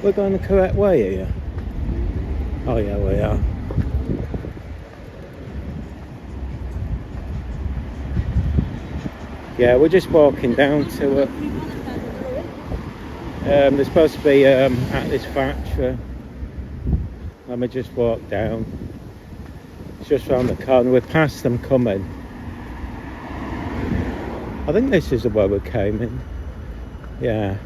We're going the correct way here. Oh yeah, we are. Yeah, we're just walking down to it. They're supposed to be at this factory. Let me just walk down. It's just round the corner. We're past them coming. I think this is the way we came in. Yeah.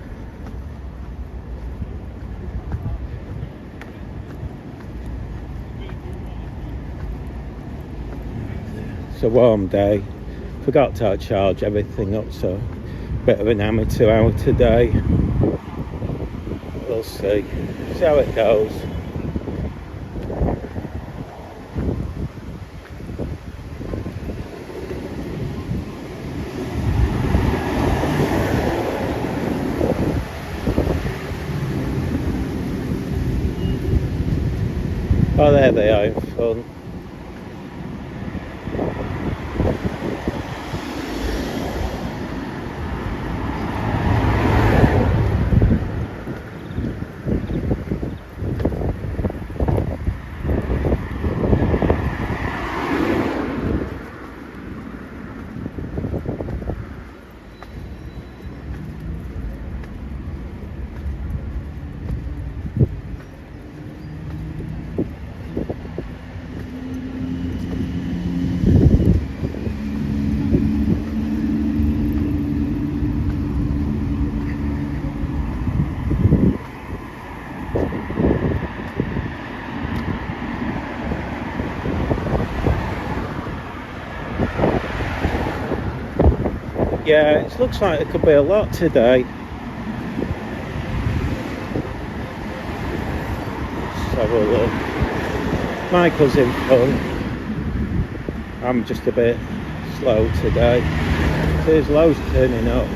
It's a warm day. Forgot to charge everything up, so bit of an amateur hour today. We'll see how it goes. Oh, there they are in front. Yeah, it looks like there could be a lot today. Let's have a look. Michael's in front. I'm just a bit slow today. There's loads turning up.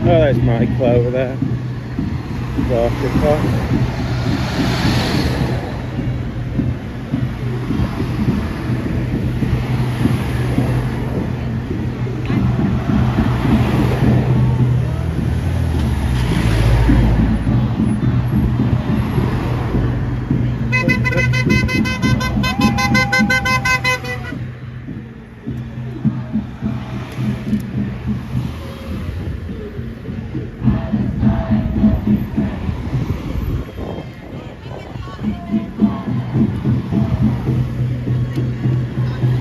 Oh, there's Michael over there. Walking across.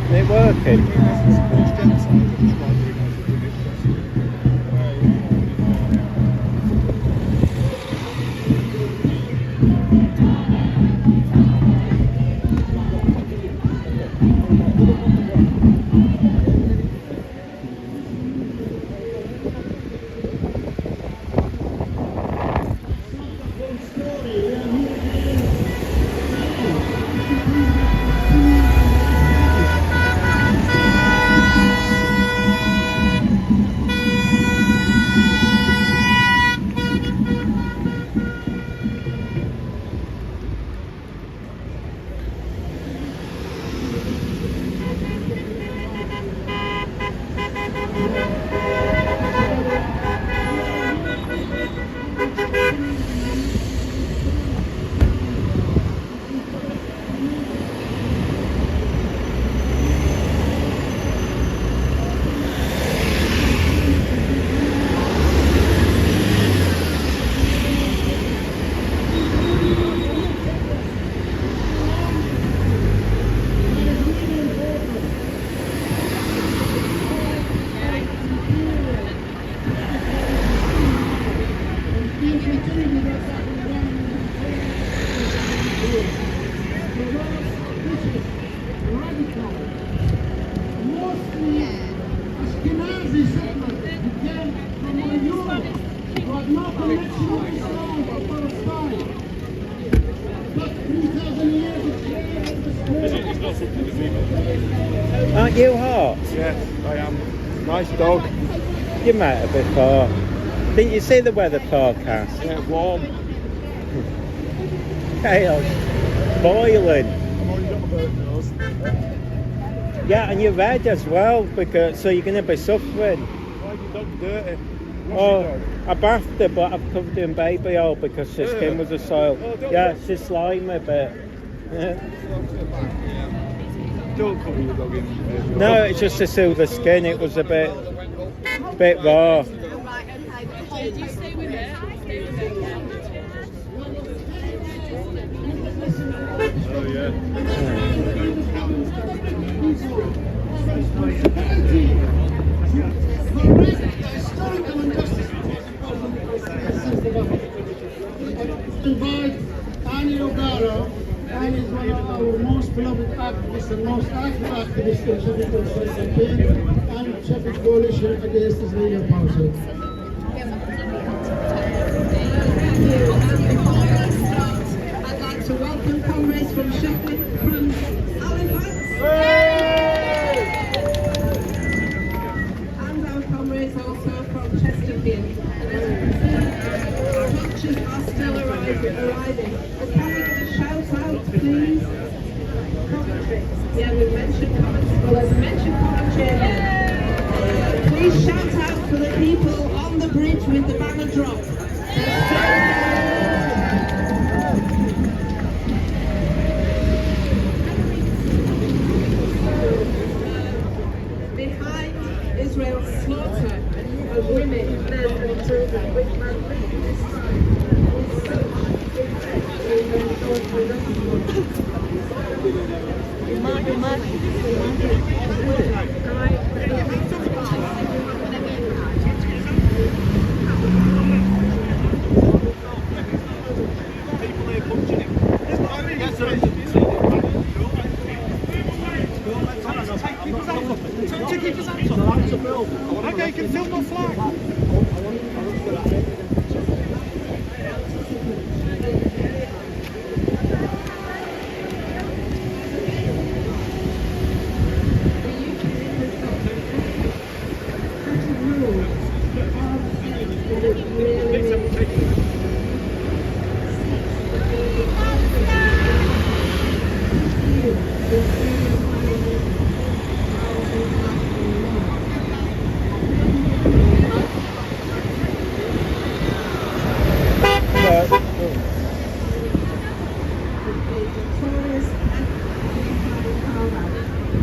Is it working? Aren't you hot? Yes, I am. Nice dog. You met her before. Didn't you see the weather forecast? Yeah, warm. Chaos. Boiling. I've already got my bird nose. Yeah, and you're red as well, because so you're going to be suffering. Why is your dog dirty? Oh, I bathed her, but I've covered her in baby oil because her skin was a soil. Yeah, she's slimy, but... Don't cover your dog in. No, it's just to soothe the skin. It was a bit raw. Did you stay with it? Oh, yeah. Invite Annie O'Gara. Annie is one of our most beloved activists and most active activists in Sheffield Pro-Palestine and Sheffield Coalition Against Israeli Apartheid. I'd like to welcome comrades from Sheffield, from Halifax. And our comrades also from Chesterfield. Coaches are still arriving. Can we get a shout out, please? Commentary. Yeah, we mentioned commentary. Well, there's a mentioned commentary again. Please shout out for the people on the bridge with the banner drop. Behind Israel's slaughter of women, men and children, which man leads Okay, can film my flag.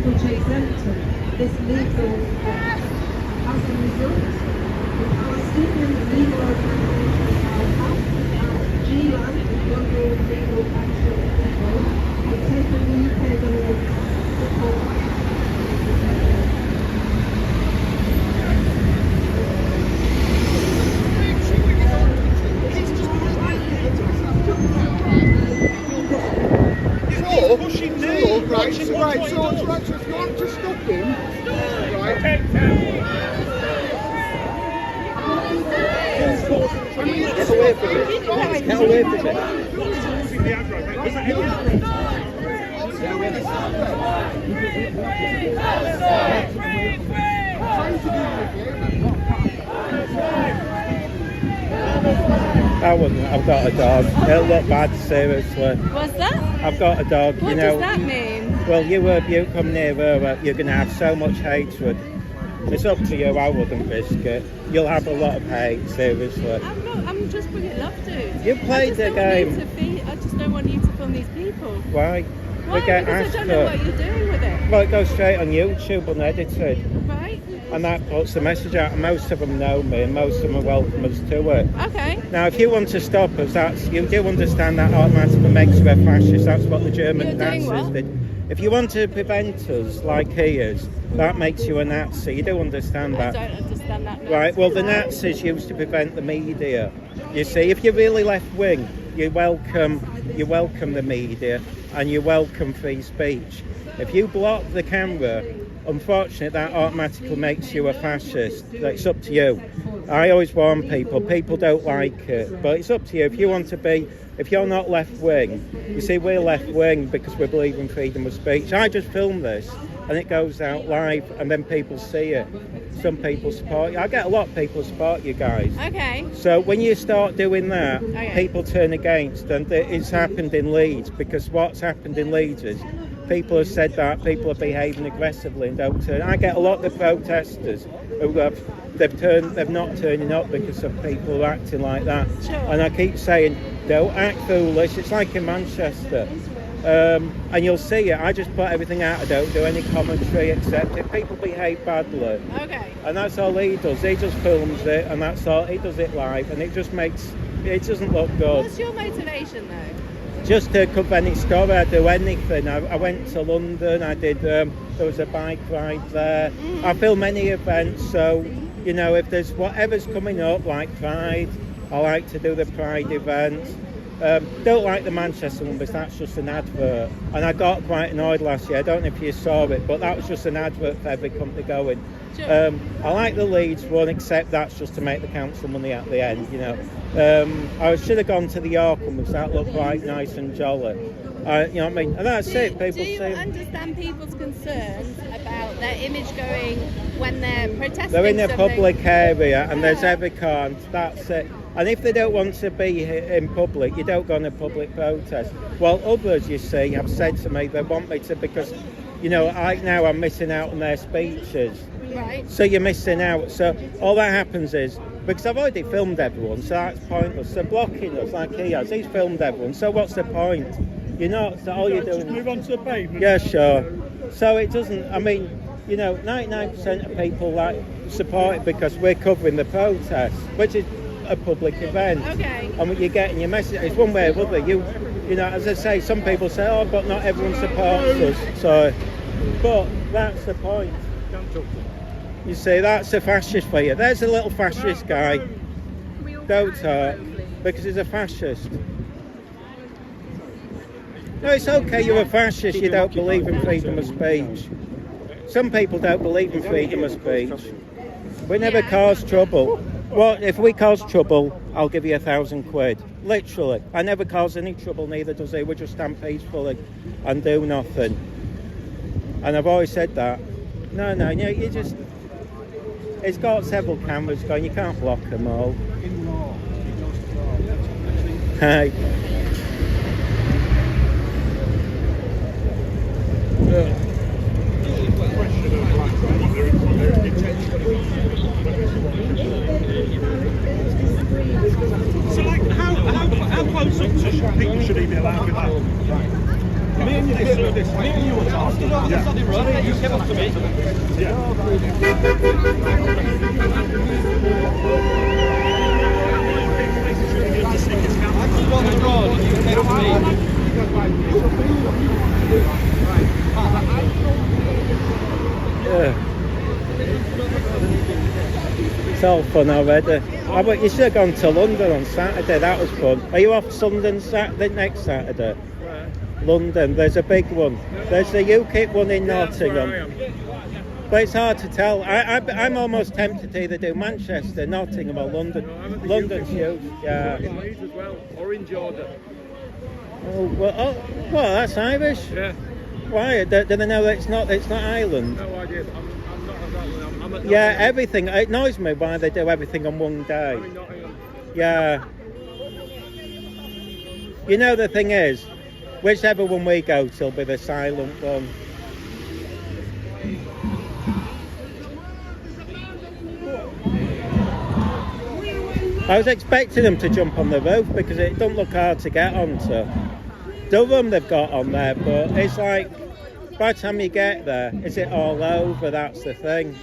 which exempted this legal as a result. The Palestinian legal organization G-Land, Global Legal Action Network, have taken the UK government's support. Right, so if you want to stop him, right? Get away from it. Get away from it. That wasn't. I've got a dog. It'll look bad, seriously. What's that? I've got a dog. What you know. does that mean? Well, you come near her, you're going to have so much hatred. It's up to you. I wouldn't risk it. You'll have a lot of hate, seriously. I'm just bringing love, dude. You played the game. I just don't want you to film these people. Why? Why? Because I don't know what you're doing with it. Well, it goes straight on YouTube unedited. Right? And that puts the message out, and most of them know me, and most of them are welcome us to it. Okay. Now, if you want to stop us, you do understand that automatically makes you a fascist. That's what the German Nazis did. If you want to prevent us, like he is, that makes you a Nazi. You do understand that? I don't understand that. Right, well, the Nazis used to prevent the media. You see, if you're really left-wing, you welcome the media, and you welcome free speech. If you block the camera, unfortunately that automatically makes you a fascist. It's up to you. I always warn people don't like it, but it's up to you. If you want to be, if you're not left-wing, you see, we're left-wing because we believe in freedom of speech. I just film this and it goes out live and then people see it. Some people support you. I get a lot of people support you guys. Okay. So when you start doing that, Okay. people turn against, and it's happened in Leeds, because what's happened in Leeds is people have said that people are behaving aggressively and don't turn. I get a lot of the protesters who they're not turning up because of people acting like that. Sure. And I keep saying, don't act foolish. It's like in Manchester. And you'll see it. I just put everything out. I don't do any commentary except if people behave badly. Okay. And that's all he does. He just films it, and that's all. He does it live, and it just makes it doesn't look good. What's your motivation though? Just to cover any story, I do anything. I went to London. I did. There was a bike ride there. I film any events. So you know, if there's whatever's coming up, like Pride, I like to do the Pride events. Don't like the Manchester one, because that's just an advert. And I got quite annoyed last year. I don't know if you saw it, but that was just an advert for every company going. Sure. I like the Leeds one, except that's just to make the council money at the end, you know. I should have gone to the York one, because that looked quite nice and jolly. You know what I mean? And that's it. People Do you see. understand people's concerns about their image going when they're protesting? They're in a something? public area, and there's Yeah. every car, and that's it. And if they don't want to be in public, you don't go on a public protest. Well, others, you see, have said to me they want me to, because, you know, I'm missing out on their speeches. Right. So you're missing out. So all that happens is, because I've already filmed everyone, so that's pointless. They're blocking us like he has. He's filmed everyone, so what's the point? You're not, so all you're doing... Just move on to the pavement. Yeah, sure. So it doesn't, I mean, you know, 99% of people like support it because we're covering the protest, which is a public event. Okay. And what you're getting your message, it's one way or other. You know, as I say, some people say, oh, but not everyone supports us. So, but that's the point. You see, that's a fascist for you. There's a little fascist guy. Don't talk, because he's a fascist. No, it's okay, you're a fascist, you don't believe in freedom of speech. Some people don't believe in freedom of speech. We never cause trouble. Well, if we cause trouble, I'll give you £1,000. Literally. I never cause any trouble, neither does he. We just stand peacefully and do nothing. And I've always said that. No, you just... It's got several cameras going, you can't block them all. Hey. So, like, how close up to people should he be allowed with that? Me and you were talking. Yeah. You came up to me. It's all fun already. But you should have gone to London on Saturday, that was fun. Are you off London next Saturday? London, there's a big one. There's the UKIP one in Nottingham. But it's hard to tell. I'm almost tempted to either do Manchester, Nottingham or London. London's huge, yeah. In Leeds as well, or in Jordan. Well, that's Irish. Yeah. Why? Do they know that it's not Ireland? No idea. I'm not on that one. I'm at Yeah, everything. It annoys me why they do everything on one day. I'm in Nottingham. Yeah. You know, the thing is, whichever one we go to will be the silent one. I was expecting them to jump on the roof because it don't look hard to get onto. The room they've got on there, but it's like, by the time you get there, is it all over? That's the thing.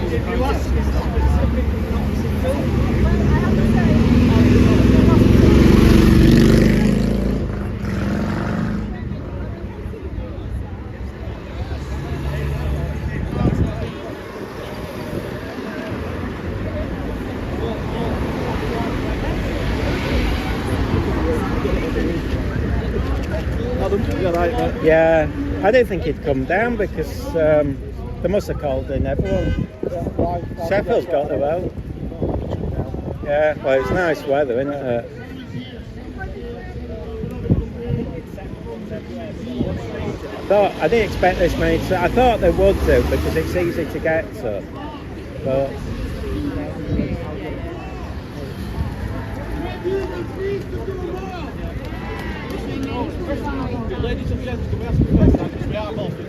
If you ask me specific not to film, you like that? Yeah, I didn't think he'd come down because they must have called in everyone. Sheffield's got the vote. Yeah, well, it's nice weather, isn't it? I didn't expect this many. I thought they would do because it's easy to get to. But Ladies and gentlemen, can we ask a question? Because we are both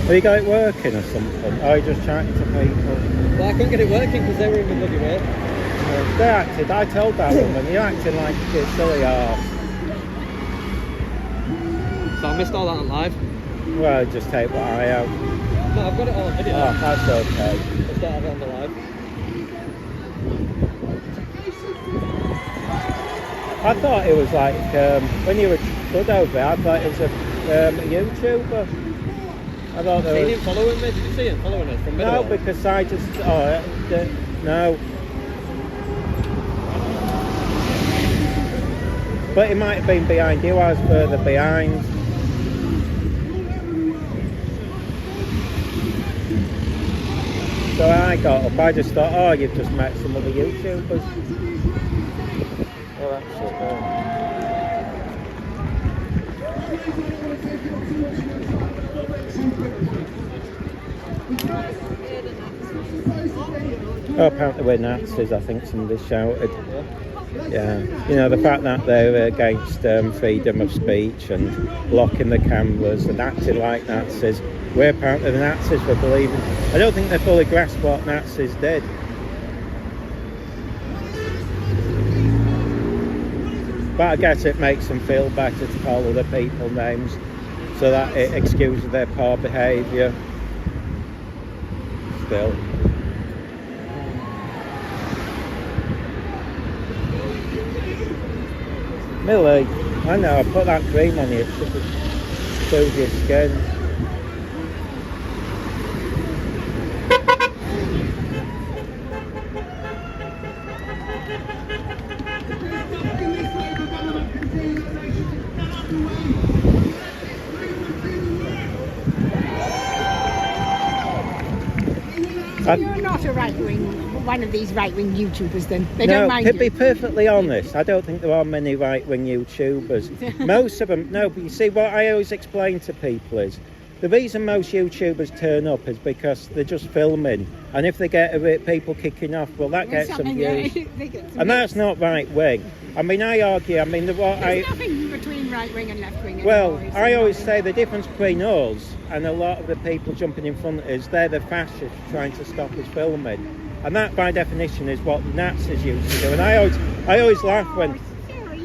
have you got it working or something? Or are you just chatting to people? Well, I couldn't get it working because they were in the bloody way. They acted, I told that woman, you're acting like a silly arse. So I missed all that on live. Well, just take what I have. No, I've got it all on video. Oh, that's okay. Just don't have it on the live. I thought it was like, when you were stood over it, I thought it was a YouTuber. I thought there Seen was... him following me? Did you see him following us from No, Middle? because I just... no. But it might have been behind you, I was further behind. So I got up, I just thought, oh, you've just met some other YouTubers. Oh, that's it, Oh, apparently we're Nazis, I think somebody shouted. Yeah, you know, the fact that they're against freedom of speech and blocking the cameras and acting like Nazis. We're apparently the Nazis for believing. I don't think they fully grasp what Nazis did. But I guess it makes them feel better to call other people names so that it excuses their poor behaviour. Still. Millie, I know, I put that cream on you, it should soothe your skin. You're not a one of these right-wing YouTubers then? They No, don't mind to you? be perfectly honest, I don't think there are many right-wing YouTubers. Most of them, no, but you see what I always explain to people is, the reason most YouTubers turn up is because they're just filming, and if they get a bit people kicking off, well, that gets some views. And that's not right-wing. I mean, I argue, I mean, There's nothing between right-wing and left-wing well, anymore, I always say the difference between us and a lot of the people jumping in front of us, they're the fascists trying to stop us filming. And that, by definition, is what Nazis used to do. And I always laugh when...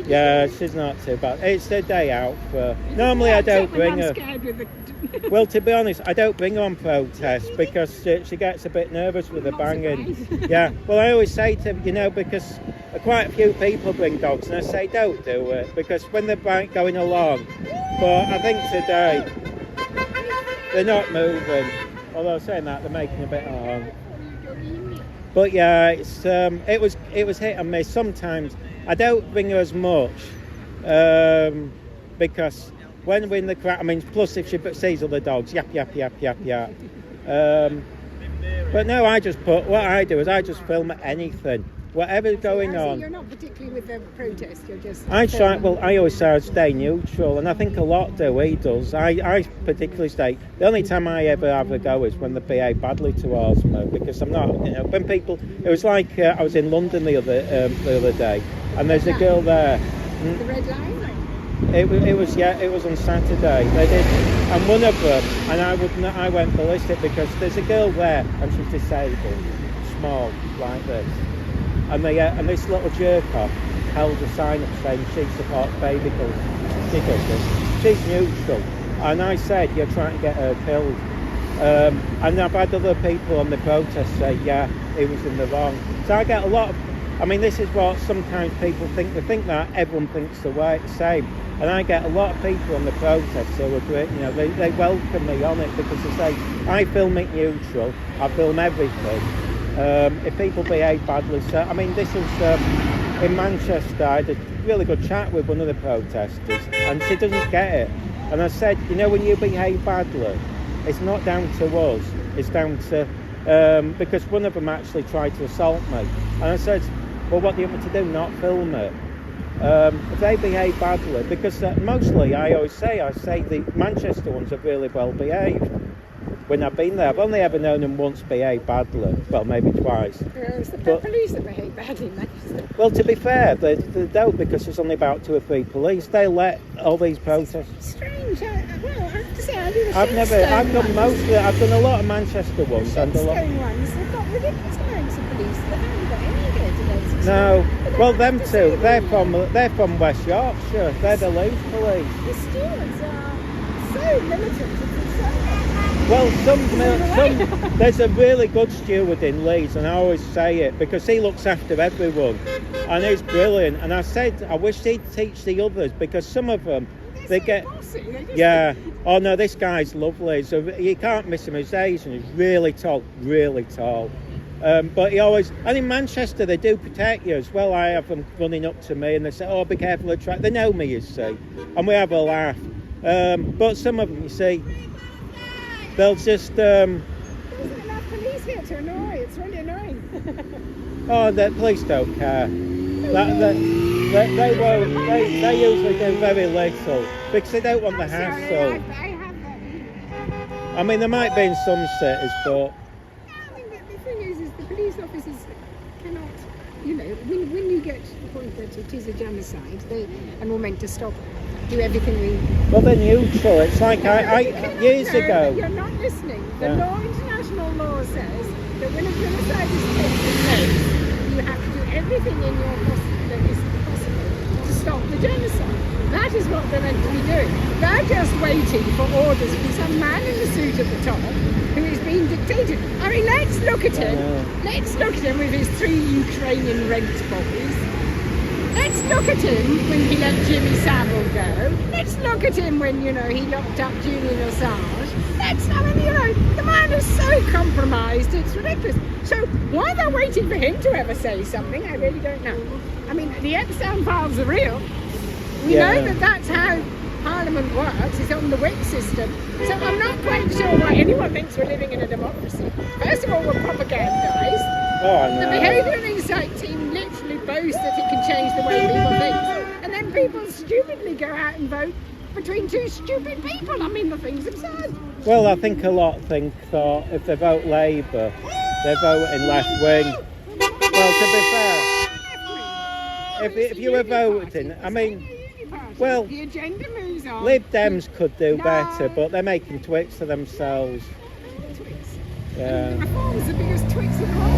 Yeah, she's not too bad. It's the day out for... Normally I don't bring her... Well, to be honest, I don't bring her on protest because she gets a bit nervous with the banging. Yeah, well, I always say to, you know, because quite a few people bring dogs, and I say don't do it because when they're going along. But I think today... They're not moving. Although saying that, they're making a bit of harm. But yeah, it's it was hit and miss. Sometimes I don't ring her as much because when we're in the crowd, I mean, plus if she sees other dogs, yap yap yap yap yap. But no, I just put what I do is I just film anything, whatever's going on. You're not particularly with the protest. You're just. I try. Well, I always say I stay neutral, and I think a lot do. He does. I particularly stay. The only time I ever have a go is when they behave badly towards me, because I'm not. You know, when people. It was like I was in London the other day, and there's a girl there. The red line. It was on Saturday. They did, and one of them, and I went ballistic because there's a girl there, and she's disabled, small like this. And this little jerk off held a sign up saying she supports baby girls. She doesn't. She's neutral. And I said, you're trying to get her killed. And I've had other people on the protest say, yeah, he was in the wrong. So I get a lot of, I mean, this is what sometimes people think. They think that everyone thinks the same. And I get a lot of people on the protest who agree, you know, they welcome me on it because they say, I film it neutral, I film everything. If people behave badly, so I mean, this was in Manchester. I had a really good chat with one of the protesters, and she doesn't get it. And I said, you know, when you behave badly, it's not down to us. It's down to because one of them actually tried to assault me, and I said, well, what do you want me to do? Not film it. If they behave badly, because mostly I say the Manchester ones are really well behaved. When I've been there, I've only ever known them once behave badly. Well, maybe twice. It's the police that behave badly in Manchester. Well, to be fair, they don't, because there's only about 2 or 3 police. They let all these protests. Strange. Well, I have to say, I do the I've done most of it. I've done a lot of Manchester ones and a lot. ones. They've got ridiculous amounts of police. They haven't got any against it. No. Well, them two. They're from West Yorkshire. They're the Leeds police. The stewards are so militant. Well, there's a really good steward in Leeds, and I always say it because he looks after everyone, and he's brilliant. And I said I wish he'd teach the others, because some of them they get. Yeah. Oh no, this guy's lovely. So you can't miss him. He's Asian. He's really tall, really tall. But he always, and in Manchester they do protect you as well. I have them running up to me and they say, "Oh, be careful of the track." They know me, you see, and we have a laugh. But some of them, you see. They'll just. There isn't enough police here to annoy. It's really annoying. Oh, the police don't care. They won't. They usually do very little because they don't want the hassle. I mean, there might be in some cities, but. I mean, the thing is the police officers cannot. You know, when you get to the point that it is a genocide, they are all meant to stop. Do everything we. Well, they're neutral. It's like I years ago. You're not listening. The law, international law says that when a genocide is taking place, you have to do everything in your that is possible to stop the genocide. That is what they're meant to be doing. They're just waiting for orders from some man in a suit at the top who is being dictated. I mean, let's look at him. Let's look at him with his 3 Ukrainian rent boys. Let's look at him when he let Jimmy Savile go. Let's look at him when, you know, he locked up Julian Assange. I mean, you know, the man is so compromised, it's ridiculous. So why they're waiting for him to ever say something, I really don't know. I mean, the Epstein files are real. We know that that's how Parliament works, it's on the WIC system. So I'm not quite sure why anyone thinks we're living in a democracy. First of all, we're propagandized. The Behavioural Insight team literally boasts that it can change the way people think. And then people stupidly go out and vote between 2 stupid people. I mean, the thing's absurd. Well, I think a lot think that if they vote Labour, they're voting left wing. Well, to be fair, if you were voting, I mean, well, the agenda moves on. Lib Dems could do better, but they're making twits for themselves. Twits. Yeah. Reform's the biggest twits in the world.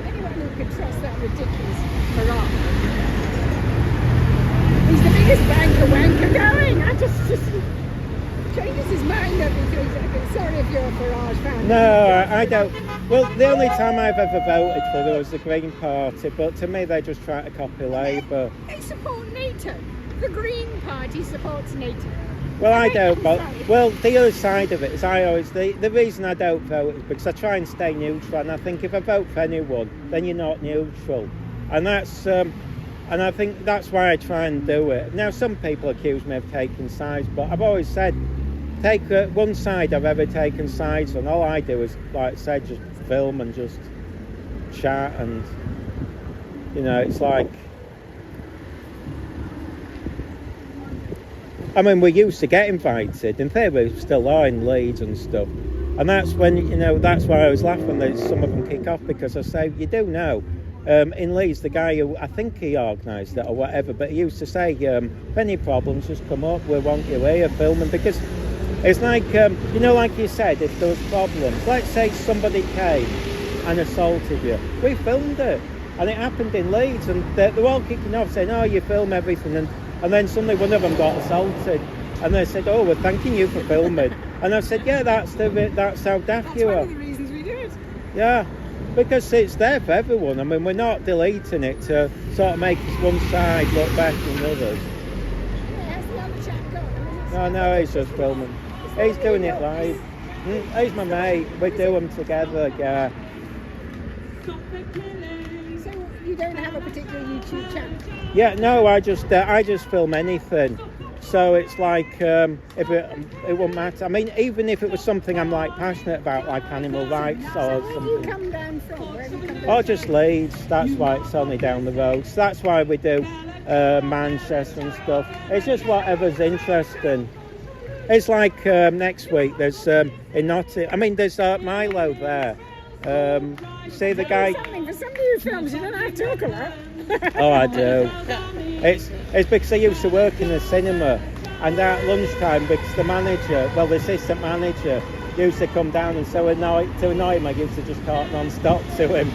Anyone who could trust that ridiculous Farage. He's the biggest banker wanker going. I just changes his mind. kind of, sorry if you're a Farage fan. No, I don't. Well, the only time I've ever voted for them was the Green Party, but to me they just try to copy Labour. They support NATO. The Green Party supports NATO. Well, I don't, but well, the other side of it is the reason I don't vote is because I try and stay neutral, and I think if I vote for anyone, then you're not neutral, and that's and I think that's why I try and do it. Now, some people accuse me of taking sides, but I've always said, take one side I've ever taken sides on. All I do is, like I said, just film and just chat, and it's like. I mean, we used to get invited, in theory we still are in Leeds and stuff, and that's when, that's why I was laughing that some of them kick off, because I say, you do know, in Leeds, the guy who, I think he organised it or whatever, but he used to say, if any problems, just come up, we want you here filming, because it's like, like you said, if there was problems, let's say somebody came and assaulted you, we filmed it, and it happened in Leeds, and they were all kicking off saying, oh, you film everything, and then suddenly one of them got assaulted, and they said, oh, we're thanking you for filming. And I said, yeah, that's how daft you are. That's one of the reasons we do it. Yeah, because it's there for everyone. I mean, we're not deleting it to sort of make one side look better than others. Has the other chap gone? No, he's just filming. He's doing it live. He's my mate. We do them together, yeah. So you don't have a particular YouTube channel? Yeah, no, I just film anything. So it's like, if it won't matter. I mean, even if it was something I'm like passionate about, like animal rights or So where something. do you come down from? Where do you come down Or from? just Leeds. That's why it's only down the road. So that's why we do Manchester and stuff. It's just whatever's interesting. It's like next week. There's in Nottingham. I mean, there's Milo there. See the guy. Something for somebody who films, you don't have to talk a lot. Oh, I do. It's because I used to work in the cinema, and at lunchtime, because the assistant manager used to come down, and so to annoy him, I used to just talk non-stop to him,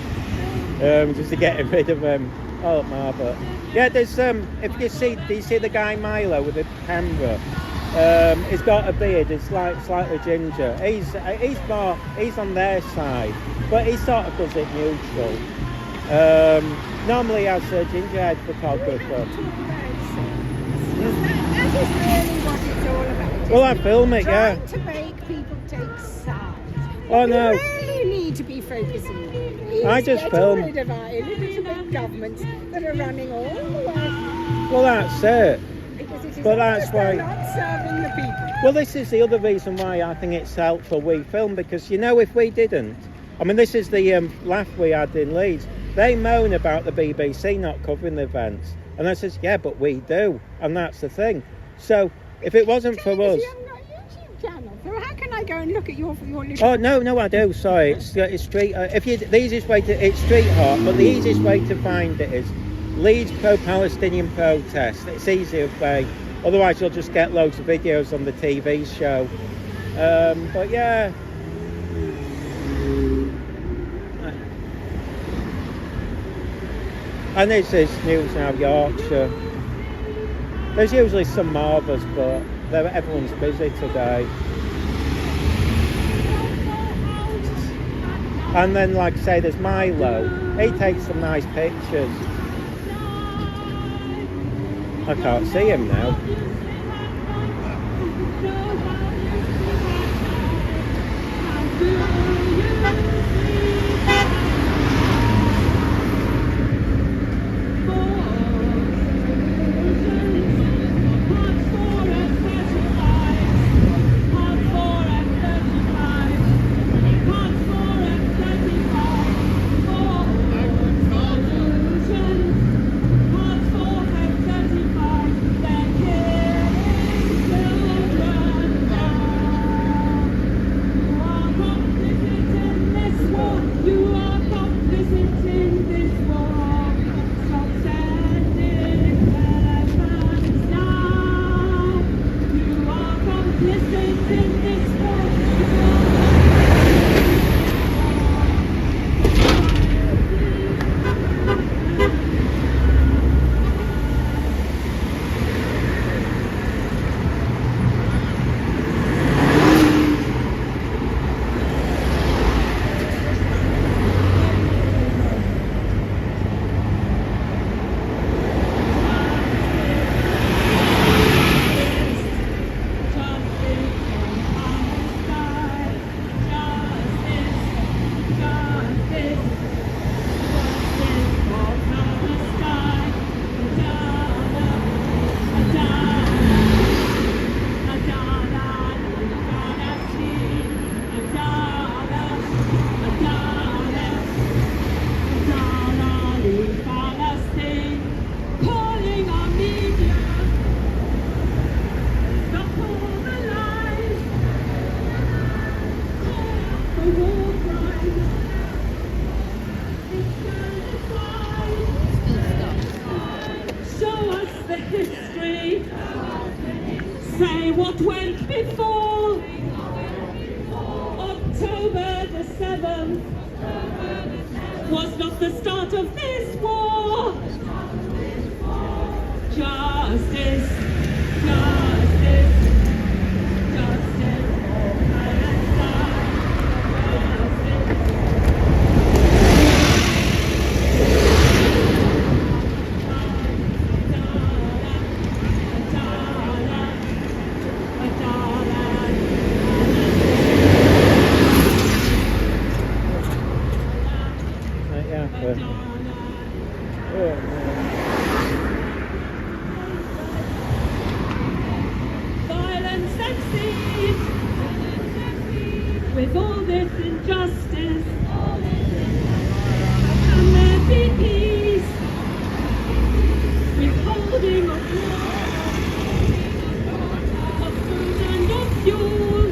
just to get rid of him. Oh, no, but yeah, there's do you see the guy Milo with the camera? He's got a beard. It's like slightly ginger. He's on their side, but he sort of does it neutral. Normally he has a gingerhead photographer. That is really what it's all about. Well, I film it, yeah. Trying to make people take sides. Oh, no. We really need to be focusing on I just getting film. rid of our illegitimate governments that are running all the way. Well, that's it. Because it is But that's they're why- not serving the people. Well, this is the other reason why I think it's helpful we film, because if we didn't, I mean, this is the laugh we had in Leeds. They moan about the BBC not covering the events, and I says, yeah, but we do, and that's the thing. So if it wasn't for us, You have no YouTube channel. So how can I go and look at your little... oh no, I do. Sorry, it's street. The easiest way it's street art, but the easiest way to find it is Leeds Pro-Palestinian protest. It's easier way. Otherwise, you'll just get loads of videos on the TV show. But yeah. And this is News Now Yorkshire. There's usually some marvellous, but everyone's busy today. And then, like I say, there's Milo. He takes some nice pictures. I can't see him now. a war crime. It's genocide. Show us the history. Say what went before. October the 7th was not the start of this war. Justice, justice, justice for Palestine. Yeah, but, Violence succeeds with all this injustice. Can there be peace? Withholding of war, of food and of fuel,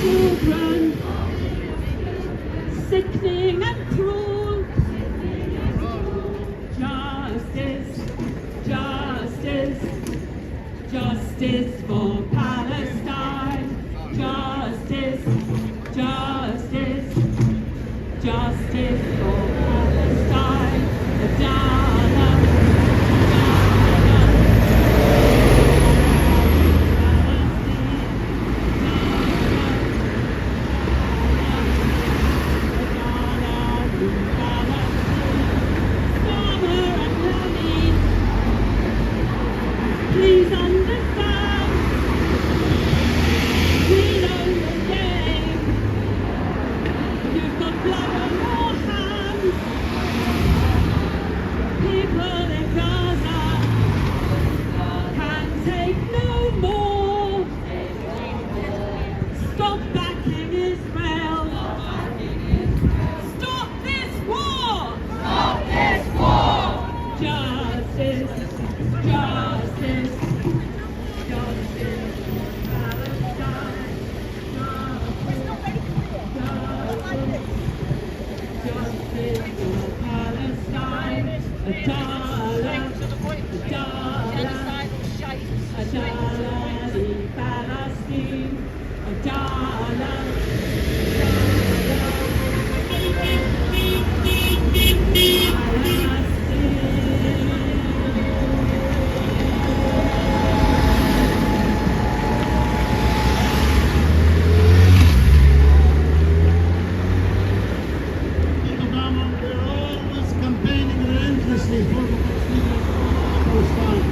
children, sickening and cruel. Justice, justice, justice for Palestine. Justice, justice, justice for Palestine. Adala, please understand, we know your game. You've got blood on your hands. People in Gaza can take no more. Stop backing Israel. Stop this war. Stop this war. Justice, justice, justice for Palestine. Justice for Palestine. Adala, Adala, Palestine. Adala, Obama, they're always campaigning relentlessly for the Palestine.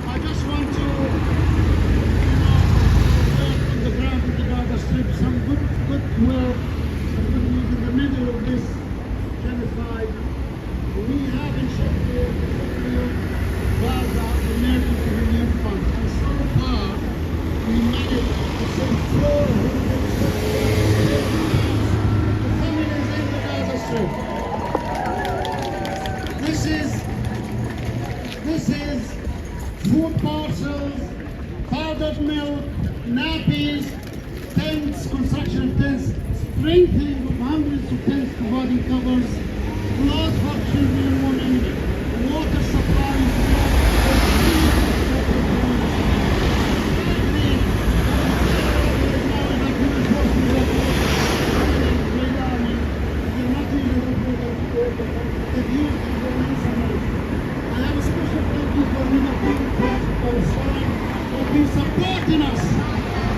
I just want to, work on the ground in the Gaza Strip, some good work, some good news in the middle of this genocide. We have in Sheffield, Gaza, Emergency Relief Fund, and so far we managed to save 400 families in the Gaza Strip. This is food parcels, powdered milk, nappies, tents, construction tents, strengthening of hundreds of tents to body covers, clothes for children and women, water supplies. Supporting us.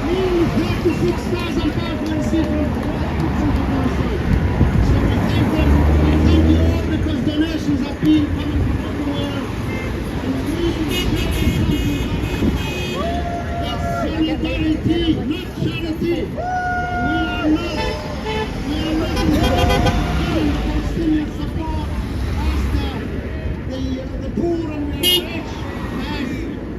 Nearly 36,000 pounds we received from Palestine. So we thank them. We thank you all because donations have been coming from everywhere. And we need to something. That's solidarity, not charity. We are not giving Palestinian support as the poor and the rich, as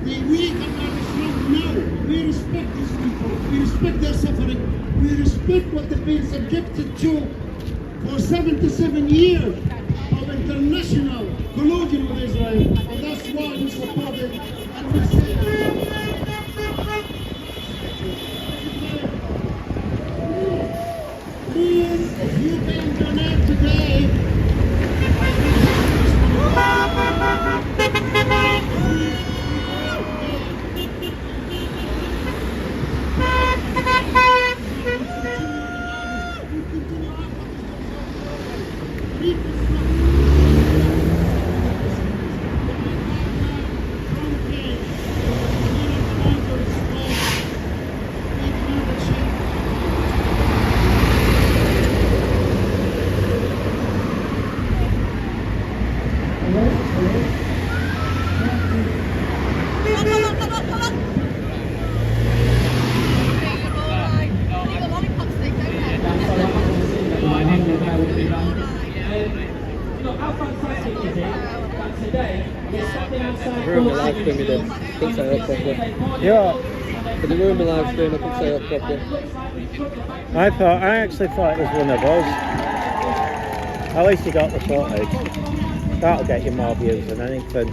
the weak and the strong. No, we respect these people. We respect their suffering. We respect what they've been subjected to for 77 years of a intentional collusion with Israel, and that's why we support it. And we say, please, if you can donate today, Ruined my live stream, you did. Couldn't set it up properly. Yeah. Did it ruin my live stream? I couldn't set it up properly. I actually thought it was one of us. At least you got the footage. That'll get you more views than anything.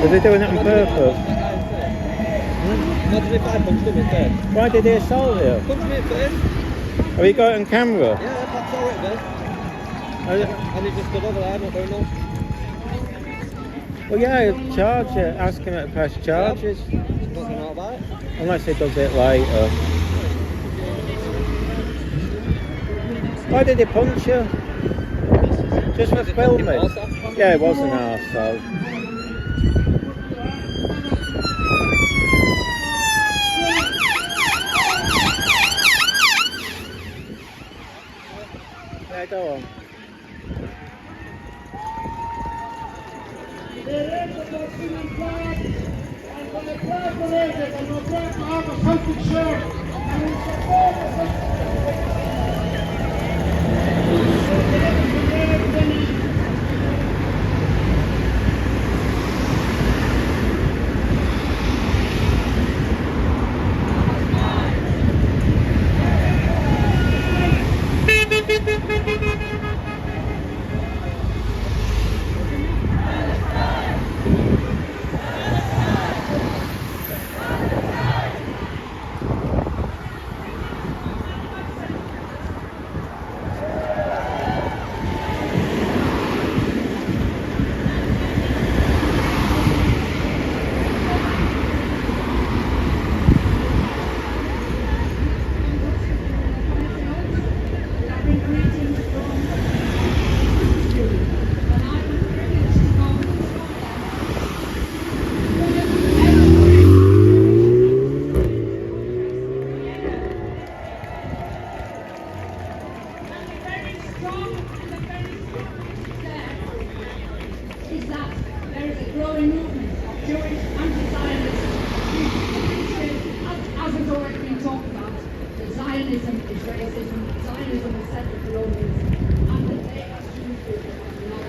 Are they doing it on purpose? Imagine if I punched him in face. Why did they assault you? Punched me in face. Have you got it on camera? Yeah, that's all right then. And he just stood over there, not doing nothing. Well, yeah, charge it. Ask him to press charges. Nothing about it. Unless he does it later. Why did he punch you? Just for filming? Yeah, it was an arsehole. Yeah, go on. Is that there is a growing movement of Jewish anti-Zionism. As has already been talked about, that Zionism is racism, Zionism is settler colonialism, and that they as Jewish people are not.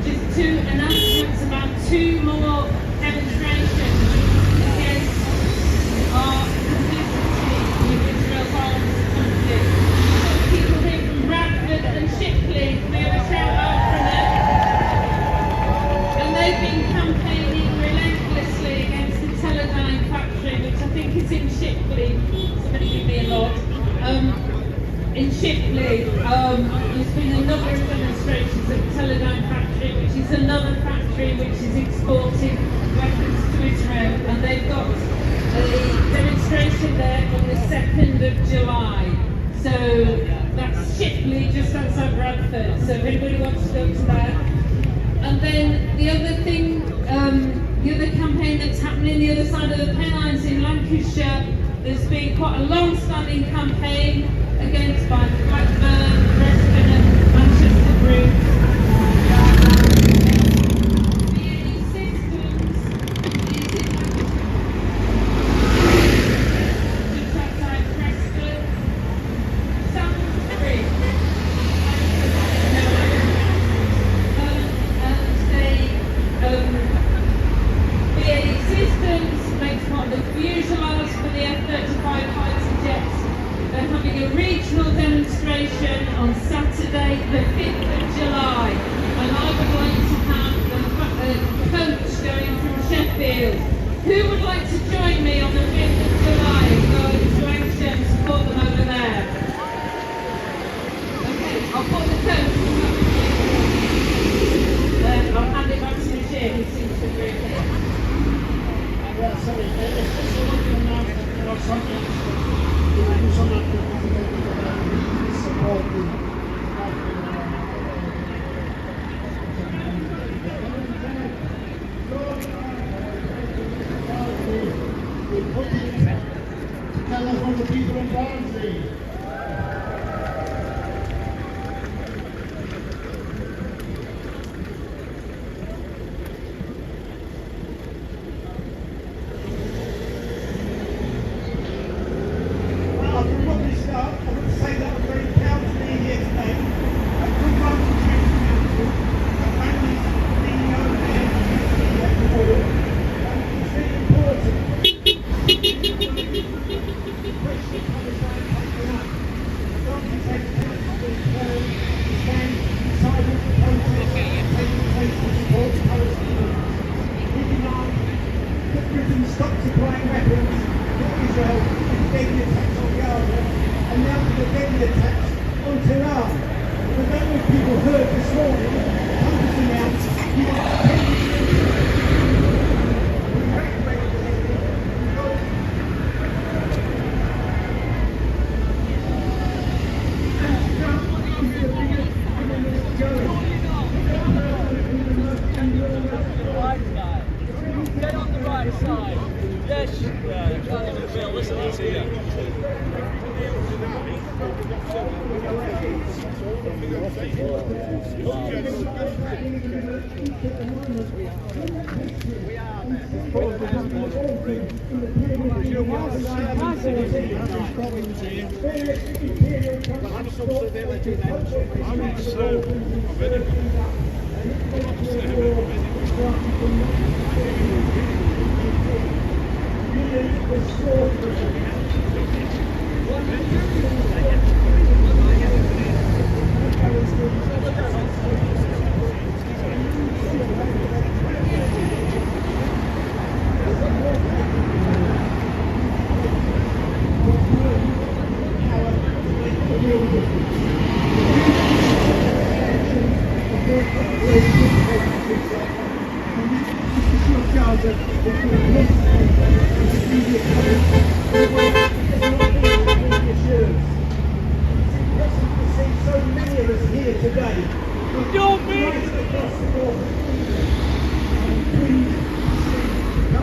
Just two announcements about two more demonstrations against our complicity with Israel's armed conflict. People here from Bradford and Shipley, we have a shout out from them. And they've been campaigning relentlessly against the Teledyne factory, which I think is in Shipley. Somebody give me a nod. In Shipley, there's been a number of demonstrations at the Teledyne factory, which is another factory which is exporting weapons to Israel, and they've got a demonstration there on the 2nd of July. So that's Shipley, just outside Bradford. So if anybody wants to go to that. And then the other thing, the other campaign that's happening the other side of the Pennines in Lancashire, there's been quite a long-standing campaign against by Blackburn, Preston and Manchester groups. BAE Systems is in just outside Preston. Salisbury. BAE Systems makes part of the fuselage for the F-35 fighter jets. They're having a regional demonstration on Saturday, the 5th of July, and I would like to have a coach going from Sheffield. Who would like to join me on the 5th of July and go to Lancashire and support them over there? Okay, I'll put the coach. I'll hand it back to the chair, who seems to agree with it. Sorry, it's just a little announcement or something. Tell us what the people in Barnsley. Stop supplying weapons to Israel. deadly attacks on Gaza, and now with the deadly attacks on Tehran. The number of people heard this morning, hundreds announced, we want 10 Get on the right side. Yes, can't even feel. Listen, he's here.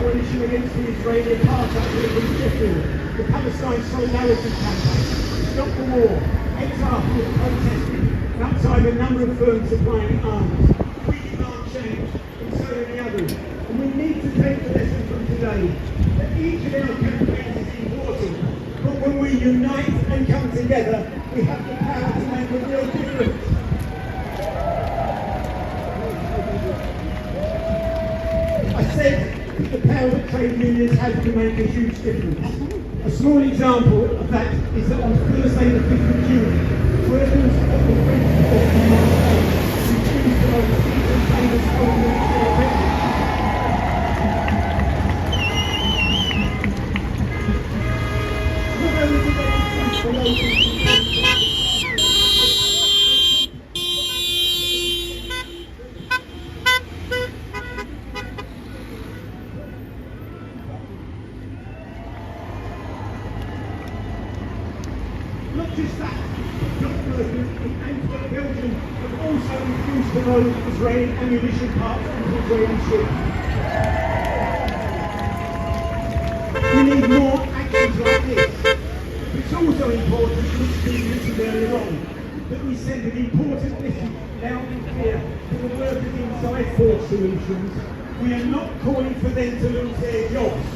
coalition against the Israeli apartheid in Sheffield, the Palestine Solidarity Campaign, Stop the War, Exile who are protesting outside a number of firms supplying arms. We demand change, and so many others. And we need to take the lesson from today that each of our campaigns is important, but when we unite and come together, we have the power to make a real difference. I said the power that trade unions have to make a huge difference. A small example of that is that on Thursday the 5th of June, workers of the French refused to oversee the famous open Not just that, dock workers in Antwerp, Belgium have also refused to load Israeli ammunition parts into Israeli ships. We need more actions like this. It's also important, which we mentioned earlier on, that we send an important message loud and clear to the workers inside Force Solutions. We are not calling for them to lose their jobs.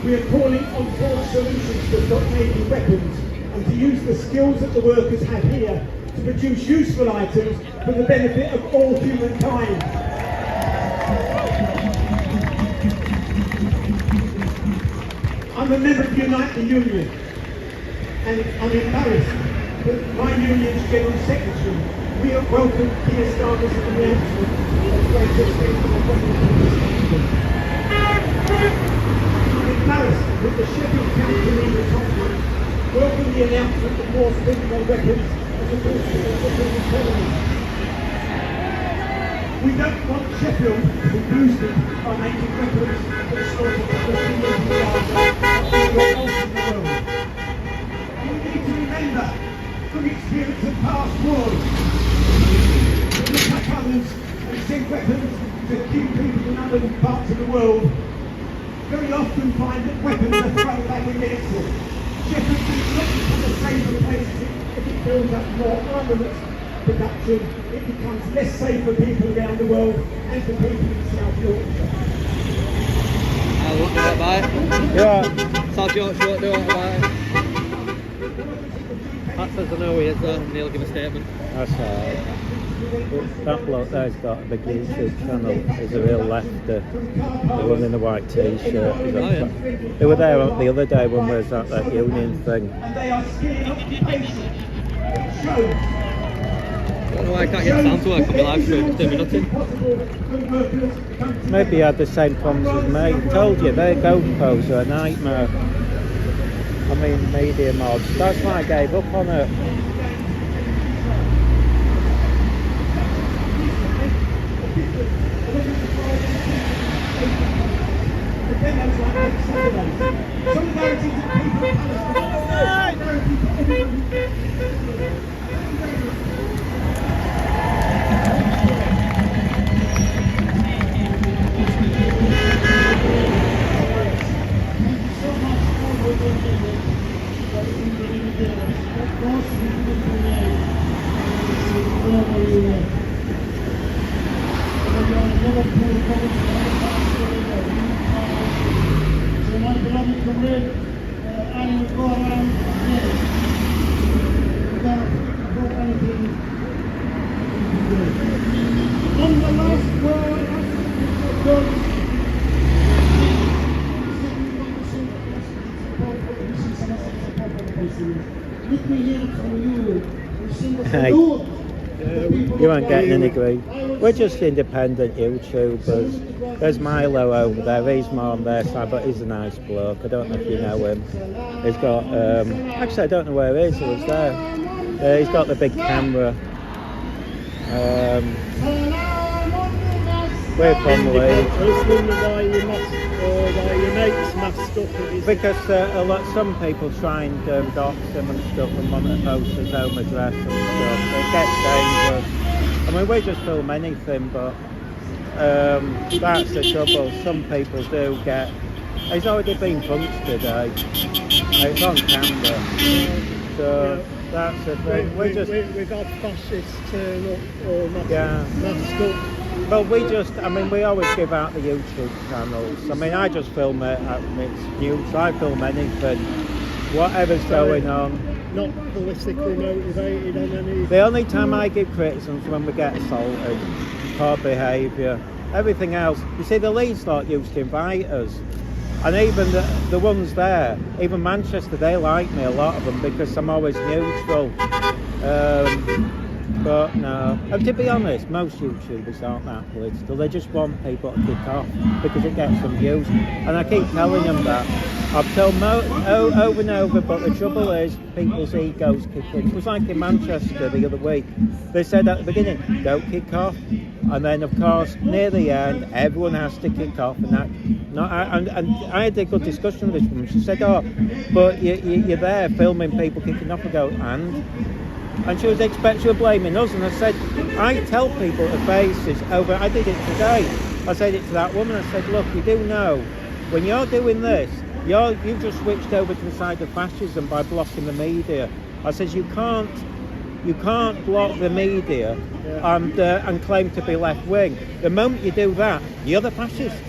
We are calling on Force Solutions to stop making weapons and to use the skills that the workers have here to produce useful items for the benefit of all humankind. I'm a member of Unite the Union, and I'm embarrassed that my union's General Secretary, we have welcomed Keir Starmer's announcement of greater extension of weapons. I'm embarrassed that the Sheffield County Conference welcome the announcement of more physical weapons as a boost to the Sheffield economy. We don't want Sheffield to be boosted by making weapons for the slaughter of Palestinians in Gaza and everywhere else in the world. And we need to remember from experience of past wars that we attack others and send weapons to kill people in other parts of the world very often find that weapons are thrown back against them. Sheffield is not become a safer place if it builds up more armaments production. It becomes less safe for people around the world and for people in South Yorkshire. What do you about it? Yeah. South Yorkshire, what do you about it? Pat says I know he is there, and he'll give a statement. That's alright. That bloke there's got a big YouTube channel. He's a real lefter. The one in the white t-shirt. They were there the other day when we was at that union thing. And they are skinning occupation. It shows. I don't know why I can't get sound to work on my live stream, it's doing me nothing. Maybe he had the same problems as me. I told you, their GoPros are a nightmare. I mean, media mods. That's why I gave up on it. Hey, you aren't getting any grief. We're just independent YouTubers. There's Milo over there, he's more on their side, but he's a nice bloke. I don't know if you know him. He's got, actually I don't know where he is, he was there. He's got the big camera. We're from Leeds. I was wondering why your mates masked up. Because some people try and dox them and stuff and want to post his home address and stuff. It gets dangerous. I mean, we just film anything, but that's the trouble. Some people do get... He's already been punched today. It's on camera. So that's the thing. We've had fascists turn up or masked up. Well, we always give out the YouTube channels. I mean, I just film it at Mixed News. I film anything, whatever's going on. Not politically motivated on any... The only time I give criticism is when we get assaulted, poor behaviour. Everything else, you see, the Leeds lot used to invite us. And even the ones there, even Manchester, they like me, a lot of them, because I'm always neutral. But no, and to be honest, most YouTubers aren't that political. They just want people to kick off because it gets some views. And I keep telling them that. I've told over and over, but the trouble is people's egos kick in. It was like in Manchester the other week. They said at the beginning, don't kick off. And then, of course, near the end, everyone has to kick off. And I had a good discussion with this woman. She said, oh, but you're there filming people kicking off. I go, and she was blaming us, and I said, I tell people to faces over, I did it today, I said it to that woman, I said, look, you do know, when you're doing this, you've just switched over to the side of fascism by blocking the media. I said, you can't block the media and claim to be left-wing. The moment you do that, you're the fascist.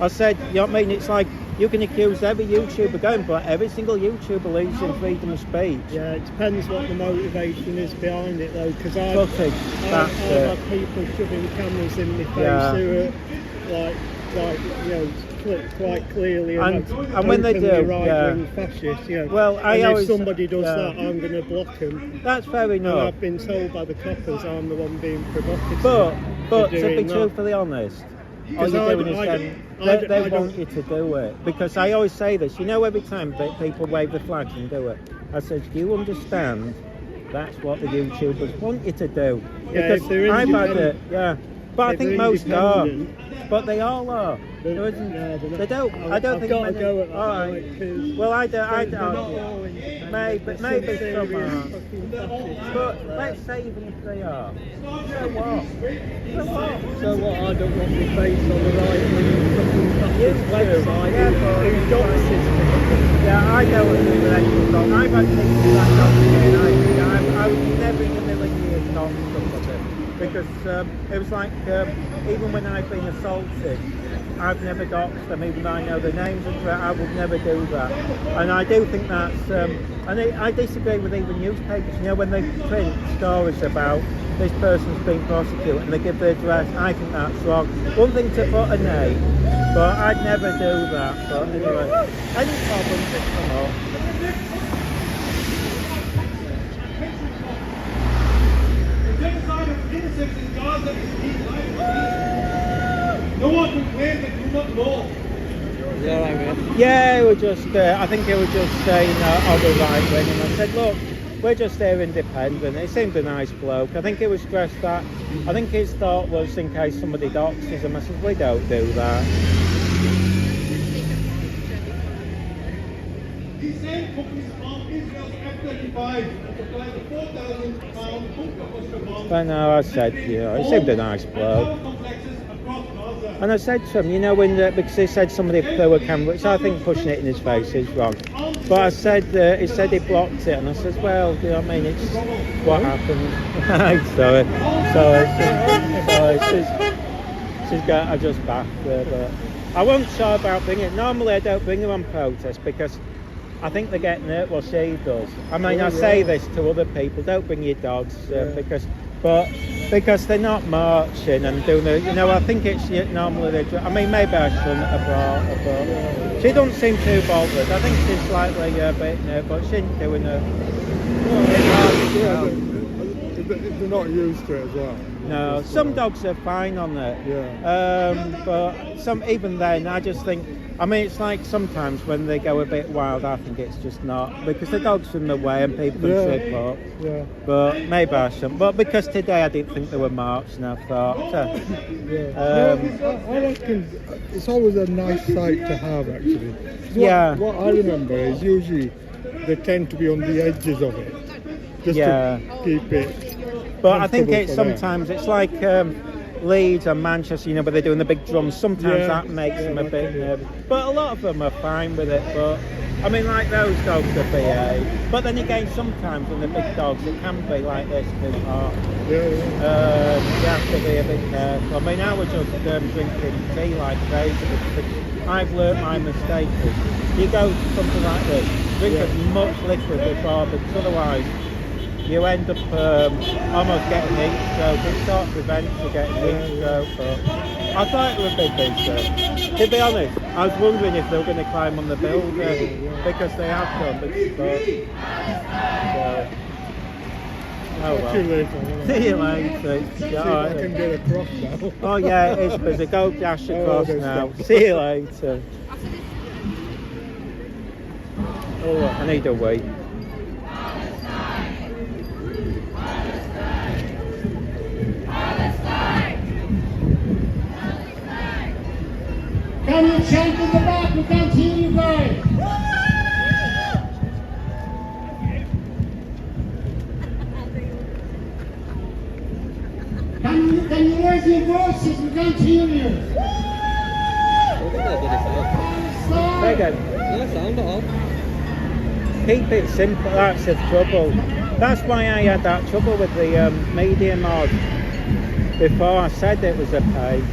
I said, you know what I mean, it's like, you can accuse every YouTuber going, but every single YouTuber believes in freedom of speech. Yeah, it depends what the motivation is behind it, though, because I've had people shoving cameras in my face who are quite clearly and when they do, right-wing fascists. Well, if somebody does that, I'm going to block them. That's fair enough. And I've been told by the coppers I'm the one being provocative. But to be truthfully honest, all you're doing is they want you to do it. Because I always say this, every time that people wave the flags and do it, I said, do you understand that's what the YouTubers want you to do? Because I've had it, but I think most are. But they all are. They don't. I don't think many. Go at all right. Well, I don't. Maybe some are. But let's say even if they are. So what? So what? I don't want my face on the right website. Yeah, I know what the actual dog. I've had things like that. I would never in a million years talk to somebody. Because it was like, even when I've been assaulted, I've never doxed them, even though I know the names and I would never do that. And I do think that's, and I disagree with even newspapers, when they print stories about this person's being prosecuted and they give their address, I think that's wrong. One thing to put a name, but I'd never do that. But anyway, any problems that come up. No one can claim they do not know. Yeah, I mean. Yeah, he was just, I think he was just saying on the right wing, and I said, look, we're just here independent. He seemed a nice bloke. I think he was stressed that, I think his thought was in case somebody doxes him. I said, we don't do that. The same companies from Israel's F-35 supplied the £4,000 bunker buster bomb. But no, I said, you know, he seemed a nice bloke. And I said to him, you know, because he said somebody threw a camera, which I think pushing it in his face is wrong. But I said, he said he blocked it, and I said, well, you know what I mean, it's what happened. Sorry. I just backed her, but I wasn't sure about bringing it. Normally I don't bring her on protest because I think they're getting hurt what she does. I mean, I say this to other people, don't bring your dogs, because they're not marching and doing it, you know, I think it's normally I mean, maybe I shouldn't have brought her, but she doesn't seem too bothered. I think she's slightly a bit nervous, but she ain't doing it. They're not used to it as well. No, some dogs are fine on it. But some, even then, I just think, I mean, it's like sometimes when they go a bit wild, I think it's just not, because the dog's in the way and people can trip up. But maybe I shouldn't. But because today I didn't think they were marching, I thought. I reckon it's always a nice sight to have, actually. What I remember is usually they tend to be on the edges of it, just to keep it. But I think it's sometimes, it's like Leeds and Manchester, you know, where they're doing the big drums. Sometimes that makes them a bit nervous. But a lot of them are fine with it. But I mean, like those dogs are BA. But then again, sometimes when the big dogs, it can be like this too hard. You have to be a bit careful. I mean, I was just drinking tea like crazy. I've learnt my mistake. You go to something like this, drink as much liquid before, because otherwise you end up almost getting heat stroke. It sort of prevents you getting heat stroke. But I thought it would be decent. To be honest, I was wondering if they were going to climb on the building, because they have done. But oh well. See you later. I can get across now. Oh yeah, it is busy. Go dash across now. See you later. Oh, I need a wee. Can you chant in the back? We can't hear you guys. Can you raise your voices? We can't hear you. Keep it simple, that's the trouble. That's why I had that trouble with the media mod before. I said it was a pain.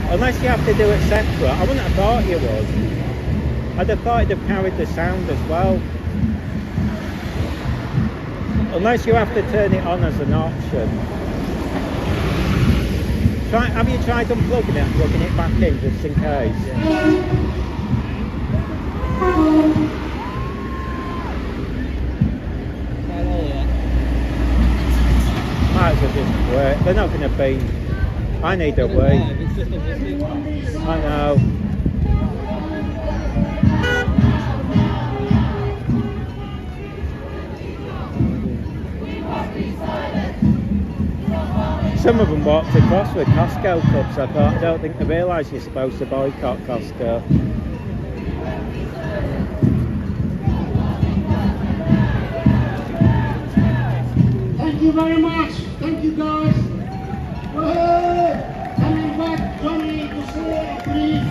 Unless you have to do it separate, I wouldn't have thought you would. I'd have thought it'd have carried the sound as well. Unless you have to turn it on as an option. Have you tried unplugging it and plugging it back in just in case? Might as well just wait. They're not going to be. I need a wee. I know. Some of them walked across with Costco cups. I thought, I don't think they realise you're supposed to boycott Costco. Thank you very much. Thank you guys. Coming back, Johnny, to say, please.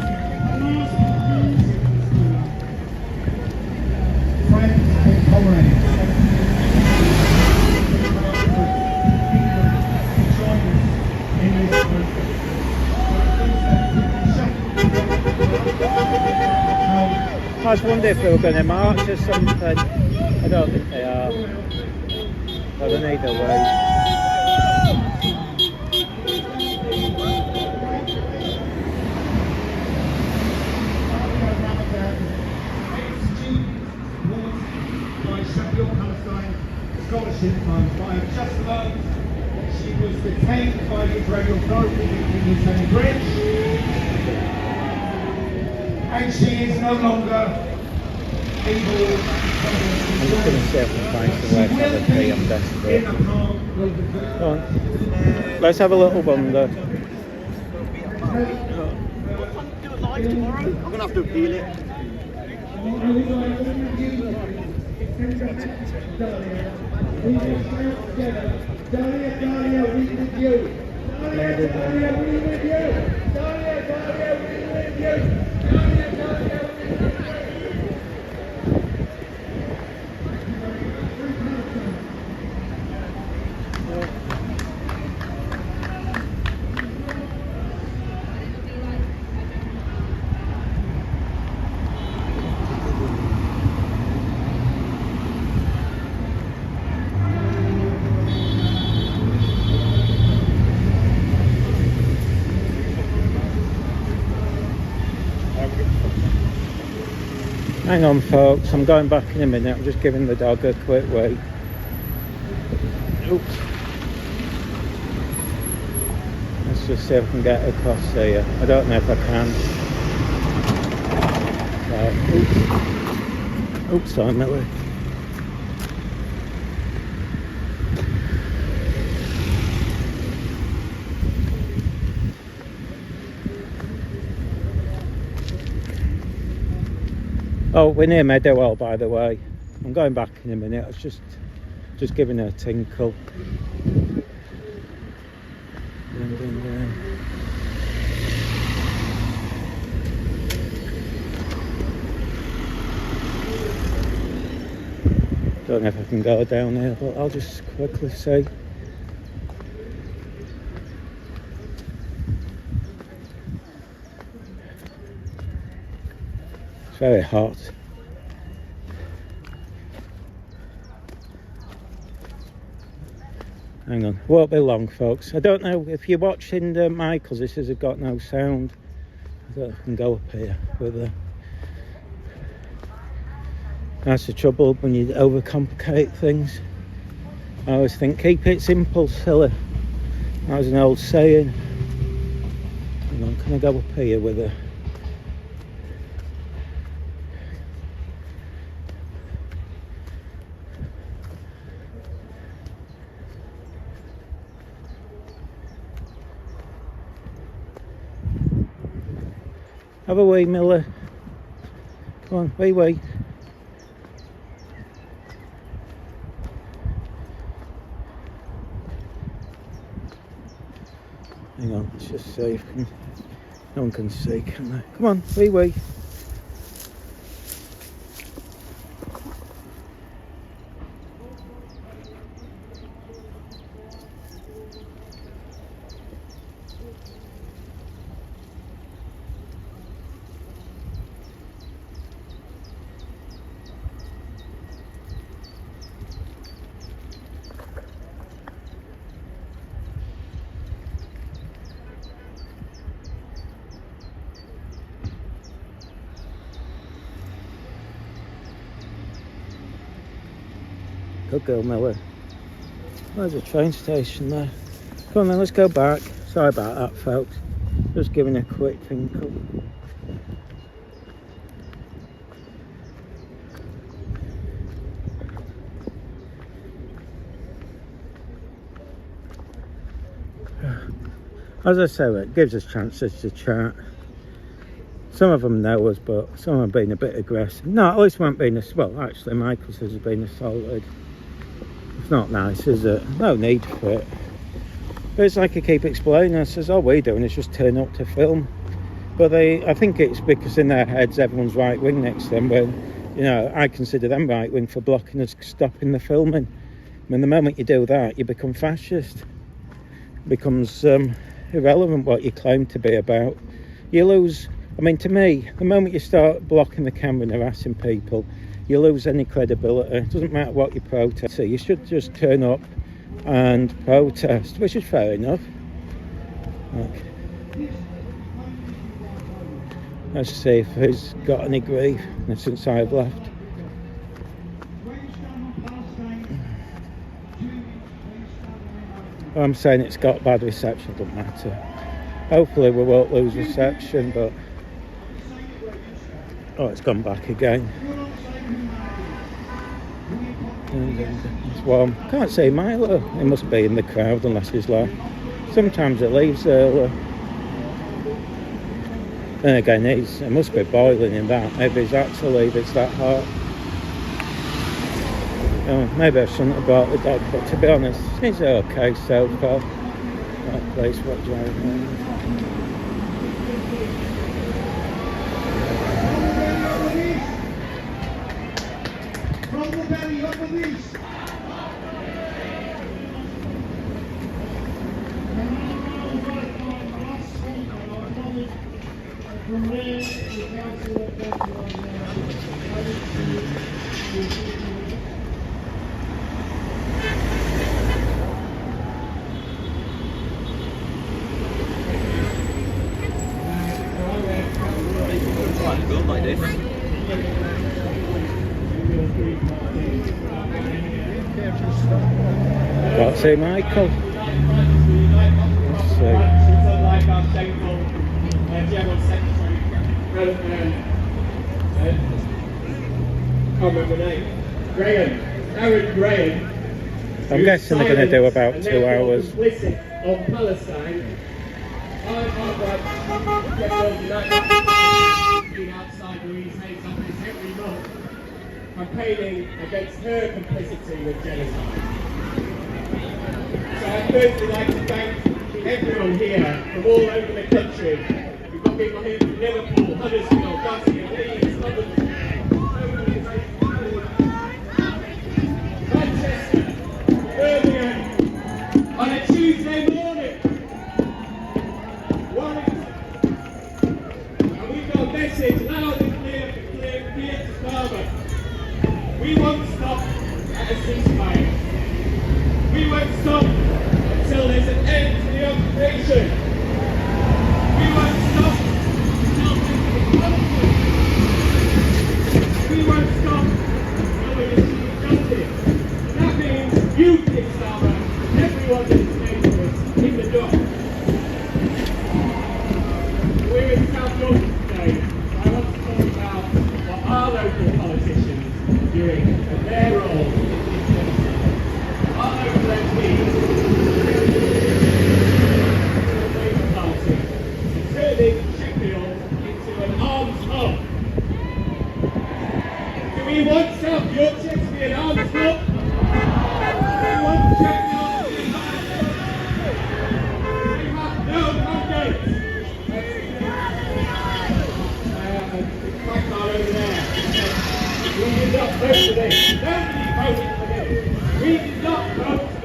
Friends and comrades. I was wondering if they were going to march or something. I don't think they are. But they need a way. By Sheffield Pro-Palestine scholarship fund by just about she was detained by the Israeli authorities in the same bridge. and she is no longer able. I'm just going to see if I can find somewhere to have a pee. I'm desperate. Go on. Let's have a little wander. Do it live tomorrow. I'm going to have to appeal it. Hang on folks, I'm going back in a minute. I'm just giving the dog a quick wait. Oops. Let's just see if I can get across here. I don't know if I can. Oops. Oops, sorry Millie. Oh, we're near Meadowell, by the way. I'm going back in a minute. I was just giving her a tinkle. Dun, dun, dun. Don't know if I can go down here, but I'll just quickly see. It's very hot. Hang on, won't be long folks. I don't know if you're watching Michael's, this has got no sound. I don't know if I can go up here with that's the trouble when you overcomplicate things. I always think keep it simple, silly. That was an old saying. Hang on, can I go up here with her? Have a wee, Miller. Come on, wee. Hang on, let's just see if no one can see, can they? Come on, wee. Good girl, Miller. There's a train station there. Come on then, let's go back. Sorry about that, folks. Just giving a quick tinkle. As I say, it gives us chances to chat. Some of them know us, but some have been a bit aggressive. No, at least we haven't been well, actually, Michael says he's been assaulted. It's not nice, is it? No need for it. But it's like I keep explaining, I says, all we're doing is just turn up to film. But I think it's because in their heads everyone's right wing next to them, when, you know, I consider them right wing for blocking us stopping the filming. I mean, the moment you do that, you become fascist. It becomes irrelevant what you claim to be about. You lose, I mean, to me, the moment you start blocking the camera and harassing people, you lose any credibility. It doesn't matter what you protest. You should just turn up and protest, which is fair enough. Okay. Let's see if he's got any grief since I've left. I'm saying it's got bad reception, doesn't matter. Hopefully we won't lose reception, but Oh, it's gone back again. It's warm. Can't see Milo. He must be in the crowd unless he's like. Sometimes it leaves early. Then again, it must be boiling in that. Maybe he's had to leave, it's that hot. Oh, maybe I shouldn't have bought the dog, but to be honest, he's okay so far. That place, what driving. From the belly of the beast. From there, the council of Good like this. Can't see Michael. Let's see. I'm guessing they're going to do about 2 hours. On Palestine, outside Louise Hayes office every month, campaigning against her complicity with genocide. So I'd firstly like to thank everyone here from all over the country. We've got people here from Liverpool, Huddersfield, Glasgow, Leeds, London, Manchester, Birmingham, on a Tuesday morning. And we've got a message loud and clear to Starbuck. We won't stop at a ceasefire. We won't stop until there's an end to the occupation. We won't stop until there's an conflict. We won't stop until we achieve justice. And that means you, Dick Starbuck, and everyone that's neighbours in the dock. We're in South Yorkshire today, so I want to talk about what our local politicians are doing and their role in this genocide. Our local MPs, the Labour Party, is turning Sheffield into an arms hub. Do we want South Yorkshire to be an arms hub? Do we want Sheffield to be an arms hub? We have no mandate. Over there. We did not vote for this. Nobody voted for this. We did not vote for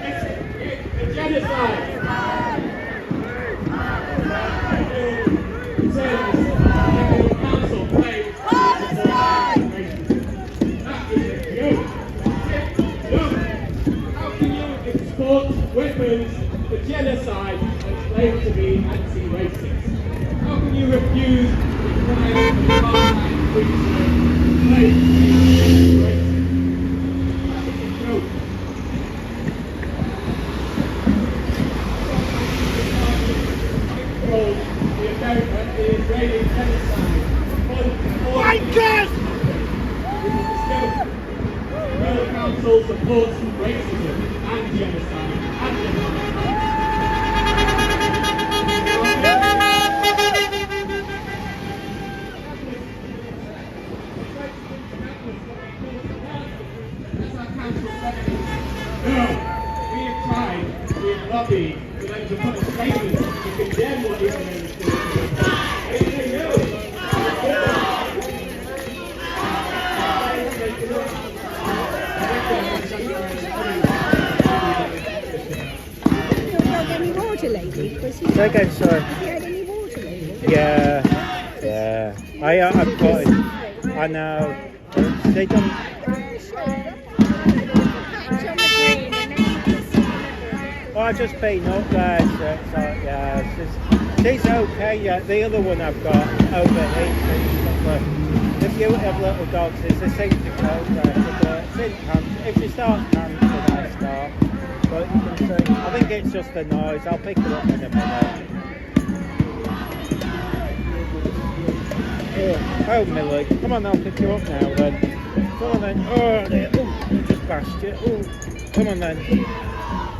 this. It's a genocide. The council claims that is a joke. How can you export weapons for genocide and claim to be anti-racist? How can you refuse the crime of apartheid, which claims to be anti-racist? That is a joke. The Israeli genocide. The council supports racism and genocide and genocide. We have tried, we have lobbied for them to put a statement to condemn what Israel is doing. They say no. Any water lately? Say again, sorry. Have you had any water lately? Yeah. I've got it. I know. They don't. Oh, I've just been up there, so it's like, yeah, she's okay, yeah. The other one I've got overheats, but if you have little dogs, it's a thing to go there. If she starts panting, I start. But you can see, I think it's just the noise. I'll pick it up in a minute. Oh, Millie. Come on, I'll pick you up now then. Come on then. Oh, dear. Oh, I just bashed you. Oh, come on then.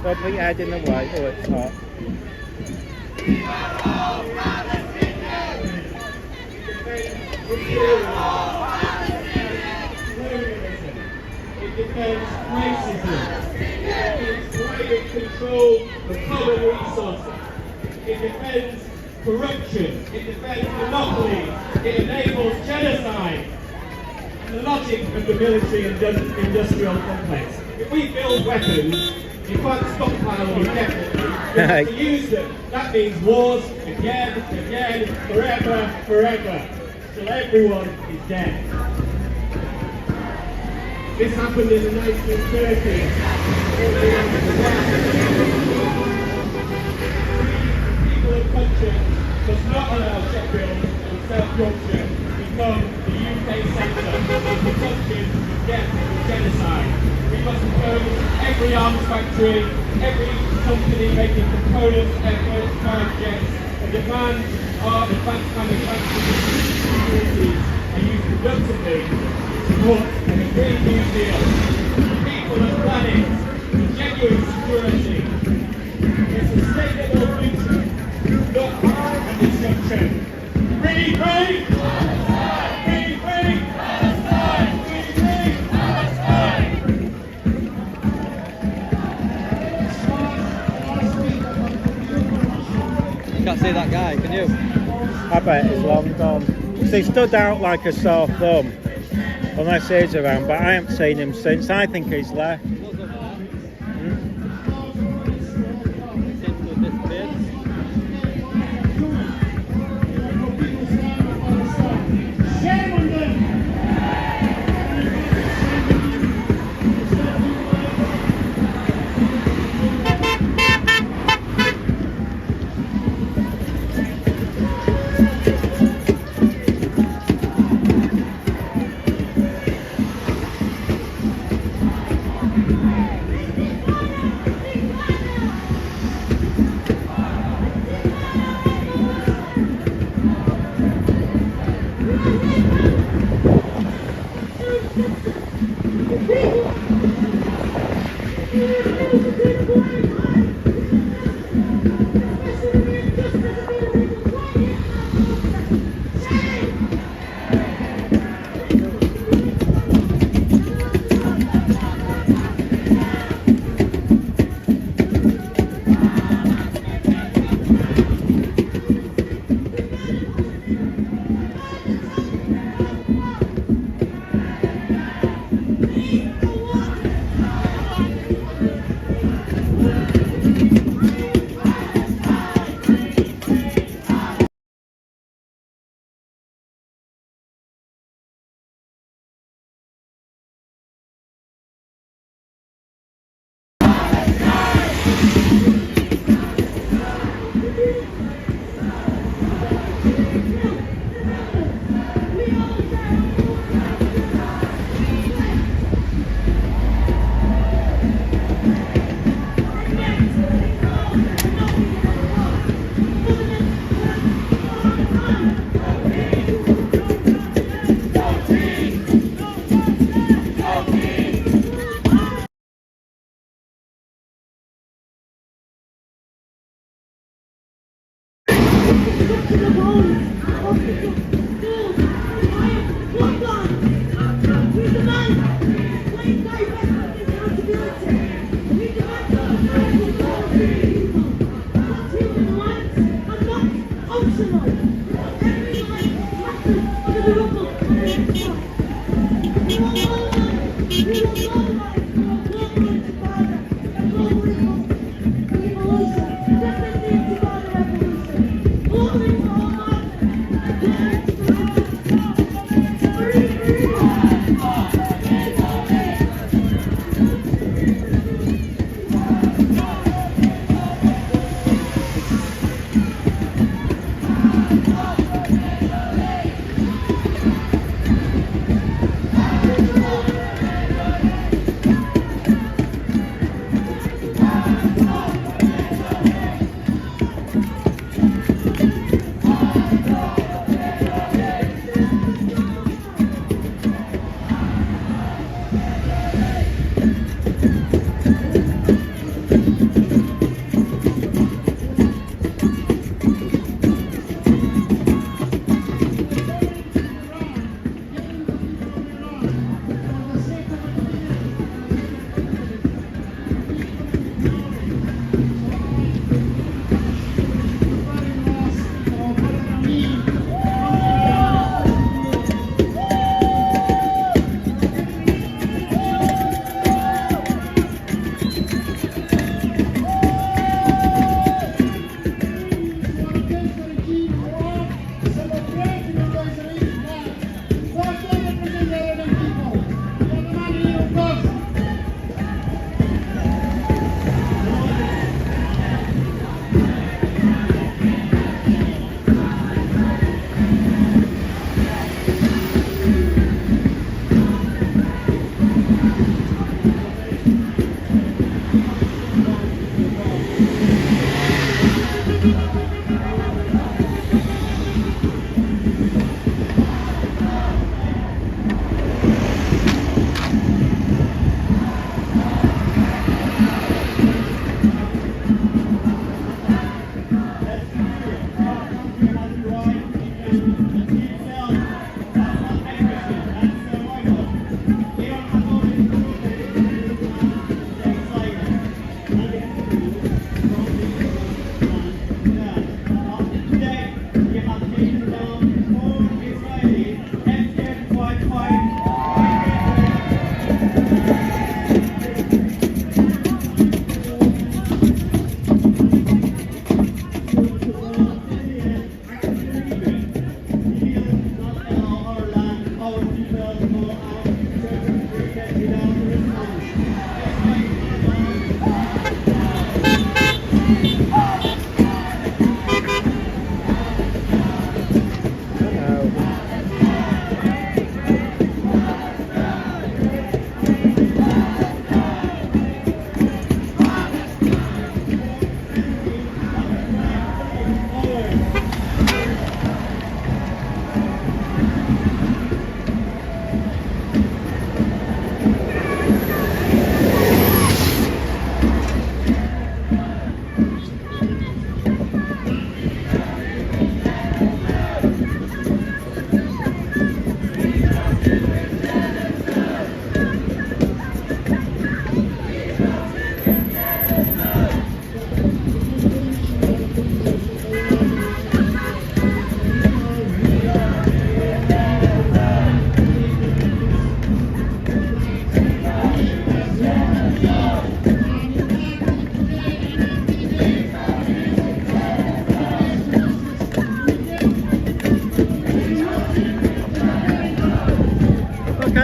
Don't put your head in the way. Oh, it's hot. It defends racism. It's private control of common resources. It defends corruption. It defends monopolies. It enables genocide. And the logic of the military industrial complex. If we build weapons, you can't stockpile them indefinitely. To use them, that means wars again, forever, forever, till everyone is dead. This happened in the 1930s. People of conscience must not allow Sheffield and South Yorkshire to become the UK centre of destruction, death and genocide. We must oppose every arms factory, every company making components for aircraft jets, and demand our advanced manufacturing facilities are used productively to support a Green New Deal, people and planet, genuine security, a sustainable future, not harm and destruction. Free, free! Free, free! Palestine! Free, free! Palestine! You can't see that guy, can you? I bet he's long gone. So he stood out like a sore thumb. Unless he's around, but I haven't seen him since. I think he's left.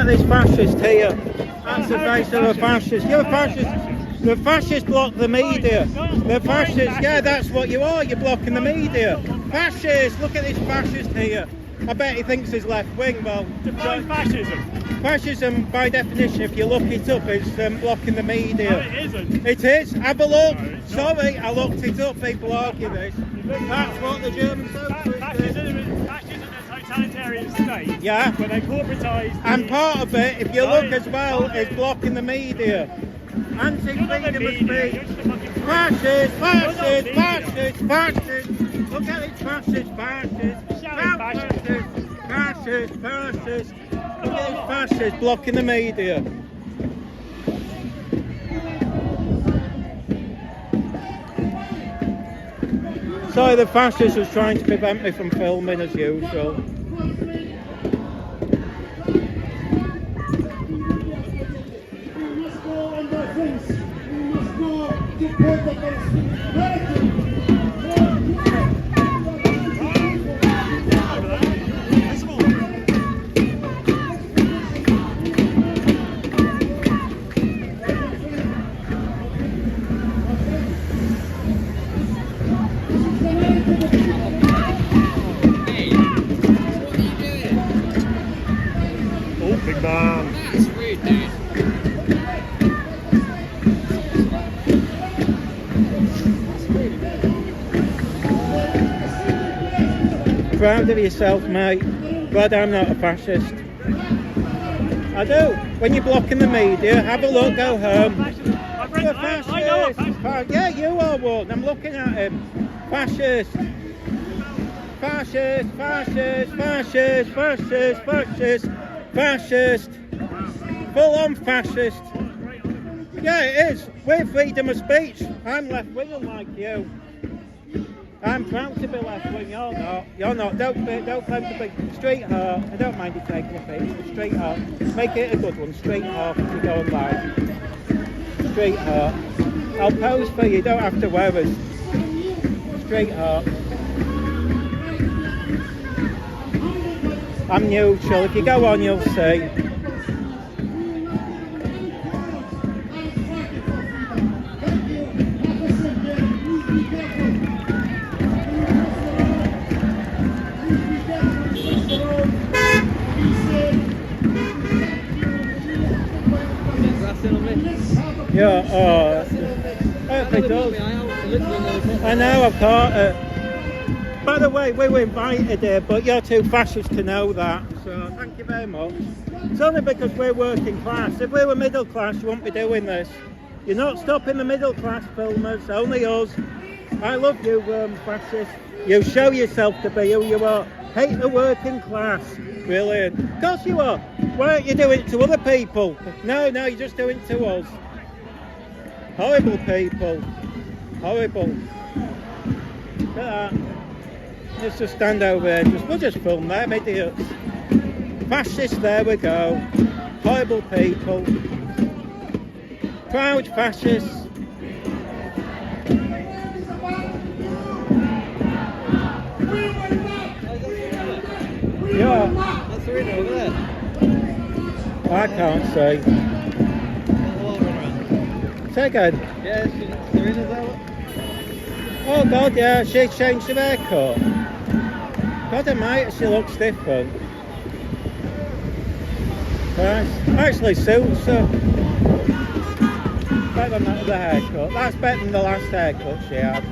at this fascist here. That's the face of a fascist. You're a fascist. The fascists block the media. The fascists, yeah, that's what you are. You're blocking the media. Fascists, look at this fascist here. I bet he thinks he's left wing. Well, define fascism. Fascism, by definition, if you look it up, is blocking the media. No, it isn't. It is. Have a look. No, it's Sorry, I looked it up. People argue this. That's what the German socialists Fascism is a totalitarian state. Yeah. Where they corporatise. And part of it, if you look as well, is blocking the media. Anti-freedom of speech. Fascist, fascist, fascist, fascist. Look at it, fascist, fascist. Fascist, fascist, fascist. Look at this fascist blocking the media. Sorry, the fascist was trying to prevent me from filming as usual. Proud of yourself, mate. Glad I'm not a fascist. I do. When you're blocking the media, have a look, go home. You're a fascist. Yeah, you are one. I'm looking at him. Fascist. Fascist, fascist, fascist, fascist, fascist, fascist. Full on fascist. Yeah, it is. We're freedom of speech. I'm left-wing like you. I'm proud to be left-wing, you're not. You're not. Don't claim to be straight heart. I don't mind you taking a piece. Straight heart. Make it a good one. Straight heart if you go online. Straight heart. I'll pose for you. You don't have to wear us. Straight heart. I'm neutral. If you go on, you'll see. Yeah, I hope it does. I know, I've caught it. By the way, we were invited here, but you're too fascist to know that, so thank you very much. It's only because we're working class. If we were middle class, you wouldn't be doing this. You're not stopping the middle class filmers, only us. I love you, fascist. You show yourself to be who you are. Hate the working class. Brilliant. Of course you are. Why aren't you doing it to other people? No, you're just doing it to us. Horrible people. Horrible. Look at that. Let's just stand over there. We'll just film them, idiots. Fascists, there we go. Horrible people. Proud fascists. Yeah. That's the window over there. I can't see. Say again. Yeah, Serena's there. Oh God, yeah, she changed her haircut. God almighty, she looks different. Christ. Actually suits her. Better than that other haircut. That's better than the last haircut she had.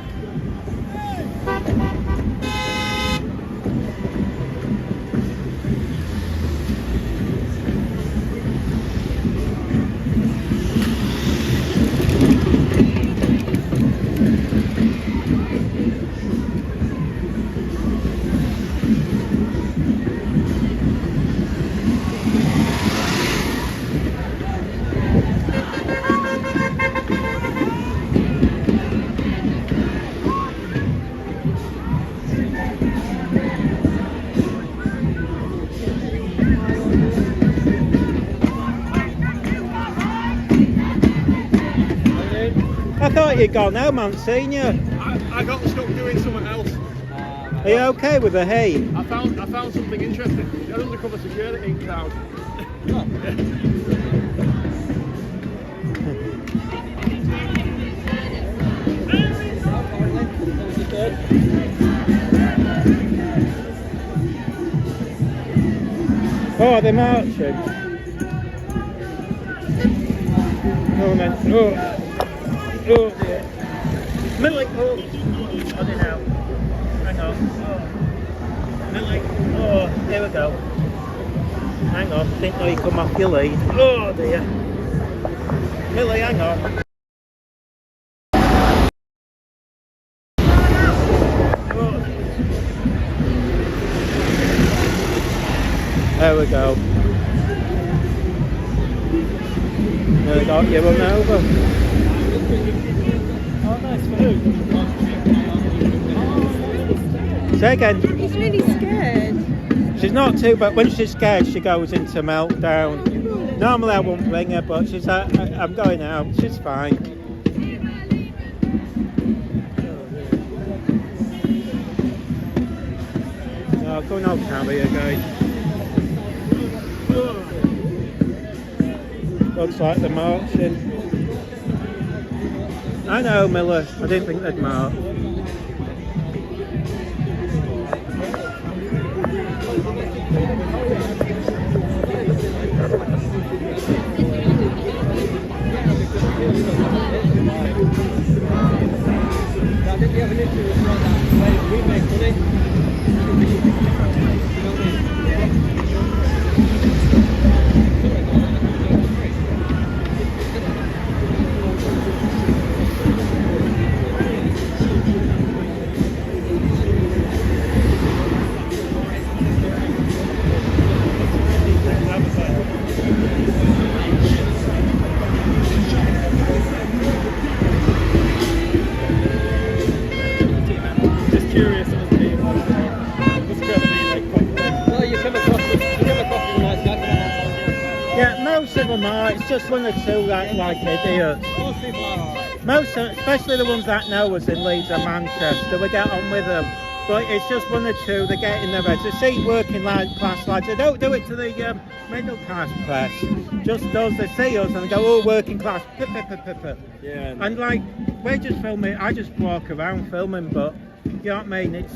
I thought you'd gone home, I haven't seen you. I got stuck doing something else. Are you okay with the heat? I found something interesting. The undercover security crowd. Oh, they're marching. Oh, man. Oh. Oh, dear. Millie. Oh. I don't know. Hang on. Oh. Millie. Oh, here we go. Hang on. Didn't know you come off your lead. Oh, dear. Millie, hang on. There we go. There we go, you run over. Oh, nice food. Say again. He's really scared. She's not too, but when she's scared, she goes into meltdown. Normally I won't bring her, but she's like, I'm going out. She's fine. Oh, go and carry her, guys. Looks like they're marching. I know, Miller. I didn't think they'd march. It's just one or two that like idiots. Most, especially the ones that know us in Leeds and Manchester, we get on with them. But it's just one or two, they get in their heads. They see working class lads, they don't do it to the middle class press. Just those, they see us and they go, oh, working class, yeah. And like, we just film it, I just walk around filming, but you know what I mean? It's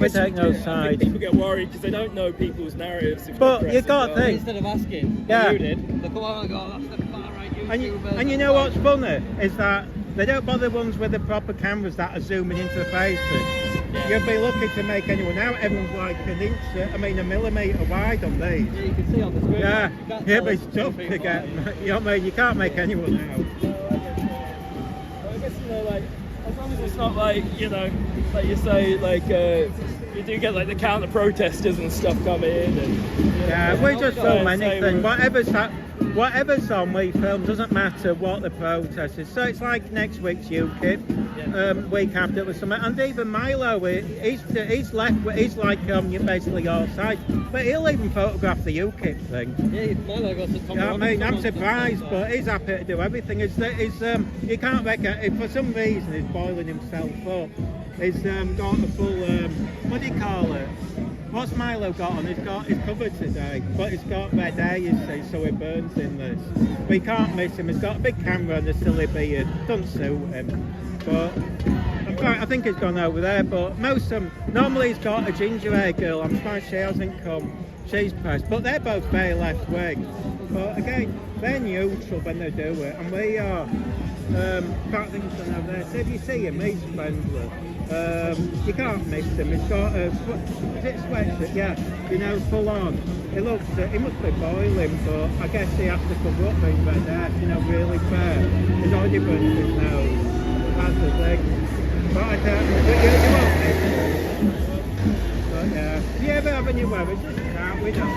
we take no sides. People get worried because they don't know people's narratives. But you got to think. Instead of asking, yeah. You did, they come on and go, that's the far right YouTuber. And you know what's funny is that they don't bother ones with the proper cameras that are zooming into the faces. Yeah. You'd be lucky to make anyone out. Everyone's like a millimetre wide on these. Yeah, you can see on the screen. Yeah, it'd be tough to get. You know what I mean? You can't make anyone out. I guess, you know, like, as long as it's not like, you know, like you say, like, you do get like the counter protesters and stuff come in. And, yeah, we just film anything. Whatever's on, we film. Doesn't matter what the protest is. So it's like next week's UKIP, week after it was something. And even Milo, he's left. He's like basically your side, but he'll even photograph the UKIP thing. Yeah, Milo got the top. You know what I mean? I'm surprised, but he's happy to do everything. You can't make it. For some reason, he's boiling himself up. He's got a full. What do you call it? What's Milo got on? He's covered today, but he's got red hair, you see, so he burns in this. We can't miss him. He's got a big camera and a silly beard. Doesn't suit him. But I think he's gone over there. But most of them, normally he's got a ginger hair girl. I'm surprised she hasn't come. She's pressed. But they're both very left wing. But again, they're neutral when they do it, and we are. Can't think of over there. So if you see him, he's friendly. You can't miss him. He's got a sweatshirt, yeah, you know, full on. He must be boiling, but I guess he has to cover up being red hair, you know, really fair. He's already burnt his nose. That's the thing. But I can't, you won't miss him. But yeah, if you ever have any weather, just can't, we don't know.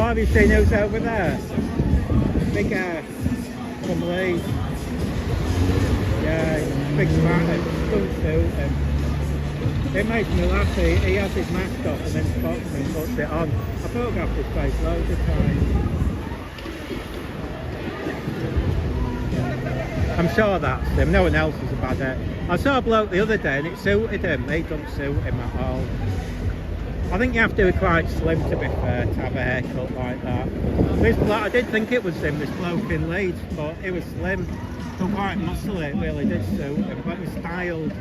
have you seen who's over there? Big guy from Leeds. Yeah, big smarter, don't suit him. It makes me laugh. He has his mask off and then spots me and puts it on. I photographed his face loads of times. I'm sure that's him. No one else is a bad egg. I saw a bloke the other day and it suited him. He doesn't suit him at all. I think you have to be quite slim, to be fair, to have a haircut like that. This bloke, I did think it was him, this bloke in Leeds, but he was slim, but quite muscly. It really did suit him, but he was styled.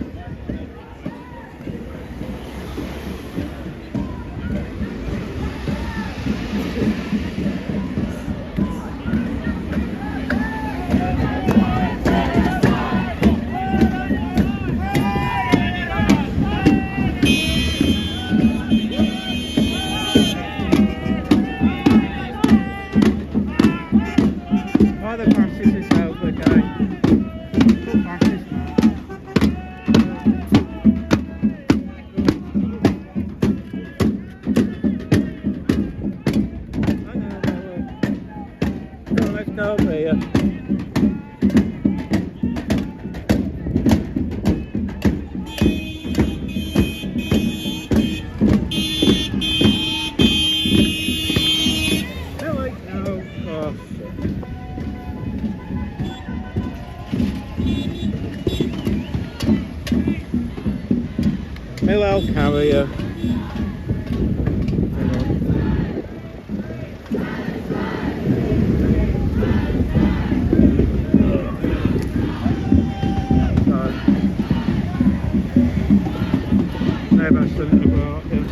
Hello, carrier. Maybe I shouldn't have brought it.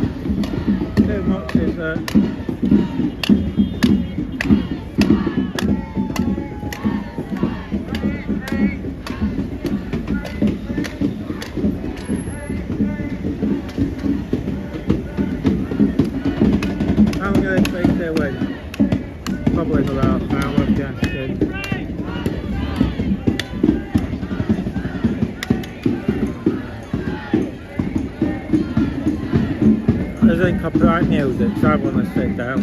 Too much, is it? Probably about half an hour, I'm guessing. There's any copyright music, so I want to sit down.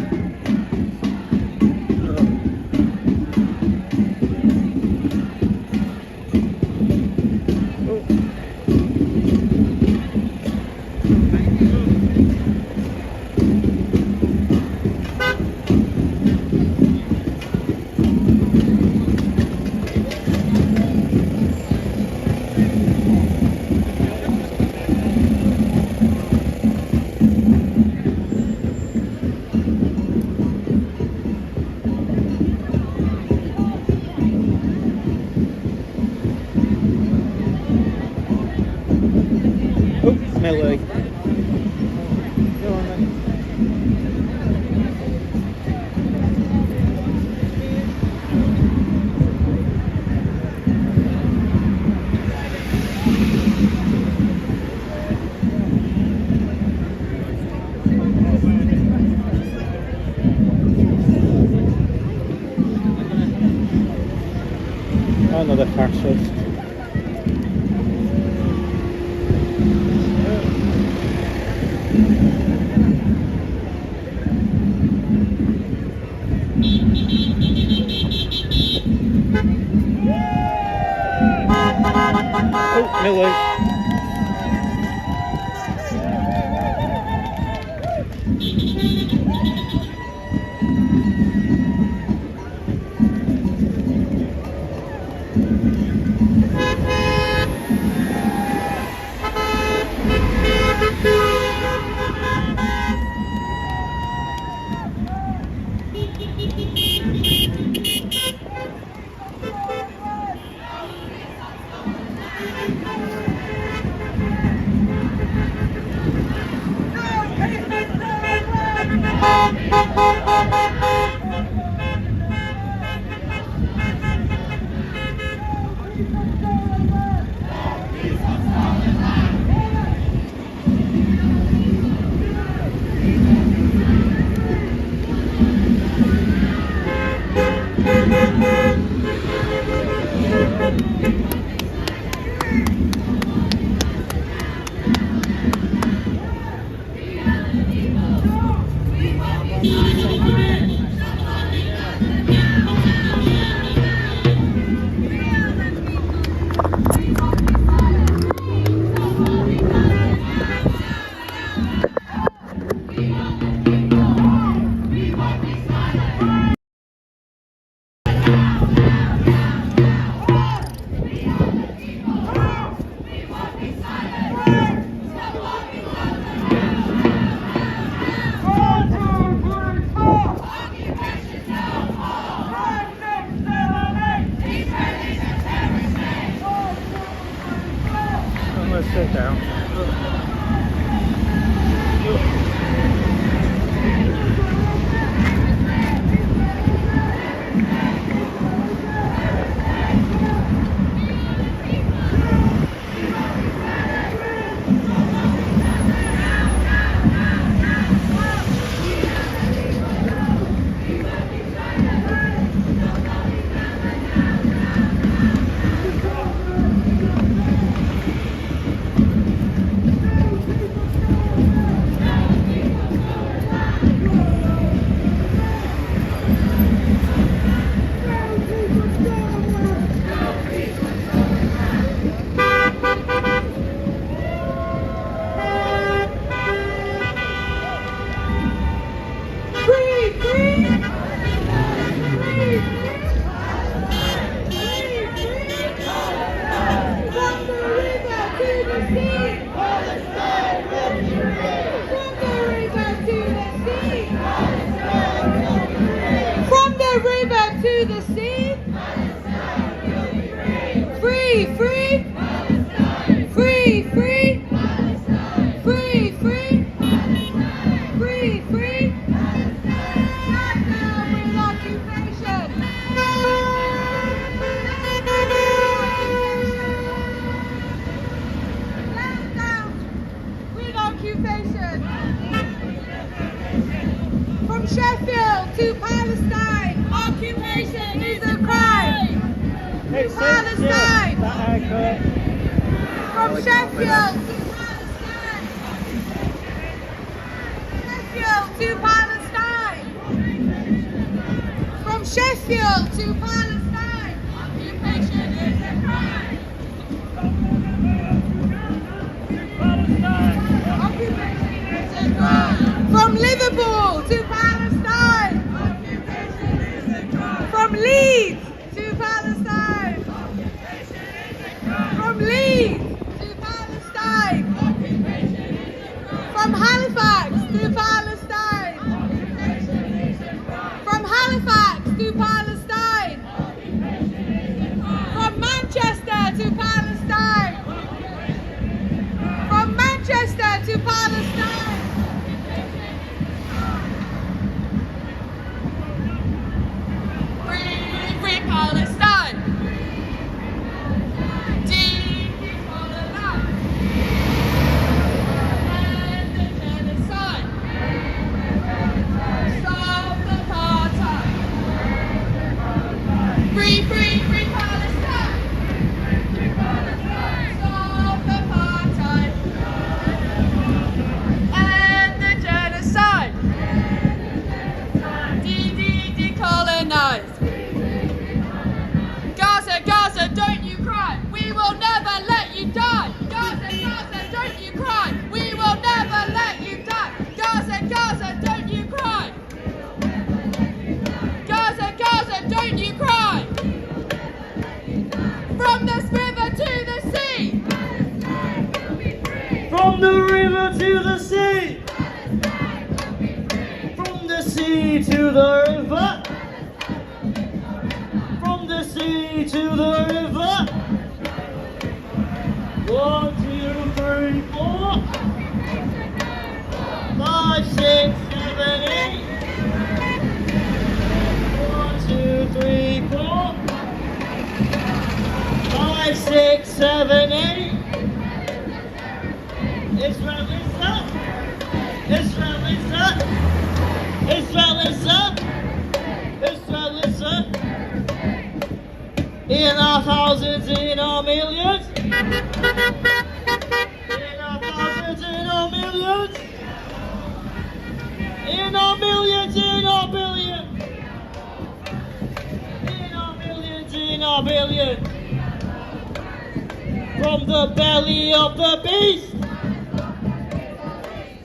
Millie. Go on then. Another fascist. Oh, Millie. Sheffield to Palestine, occupation is a crime. Palestine. From Sheffield to Palestine. Sheffield to Palestine. From Sheffield to Palestine. Occupation is a crime. Occupation is a crime. From Liverpool to Palestine. Occupation is a crime. From Leeds to Palestine. Occupation is a crime. From Leeds to Palestine. Occupation is a crime. From Halifax to Palestine. Occupation is a crime. From Halifax to Palestine. Occupation is a crime. From Manchester to Palestine. From Manchester to Palestine. Free Palestine. Decolonize. End the genocide. Stop apartheid. Free Palestine. Stop apartheid. End the genocide. Decolonize. Gaza, don't you cry. We will never let you die. Gaza, don't you cry. We will never let you die. Gaza, don't you cry. Gaza, don't you cry. From this river to the sea. From the river to the sea. From the sea to the river. From the sea to the river. 1, 2, 3, 4. 5, 6, 7, 8. 1, 2, 3, 4. 5, 6, 7, 8. Israel is up. Israel is up. Israel is up. Israel is up. In our thousands, in our millions. In our thousands, in our millions. In our millions, in our billions. In our millions, in our billions. From the belly of the beast.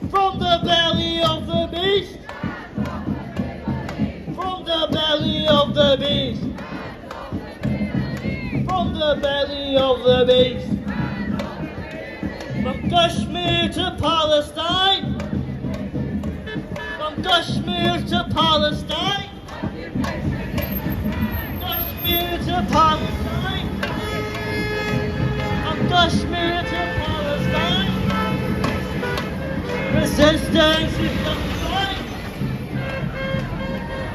From the belly of the beast. From the belly of the beast. From the belly of the beast. From Kashmir to Palestine. From Kashmir to Palestine. Kashmir to Palestine. From Kashmir to Palestine. Resistance is justified.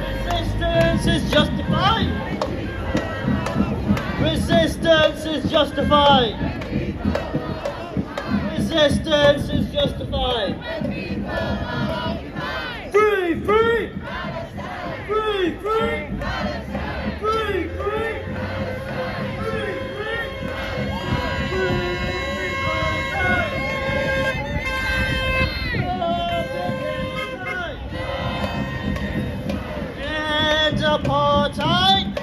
Resistance is justified. Resistance is justified. Resistance is justified. Free, free. Free, free. Free, free. Free, free. And apartheid.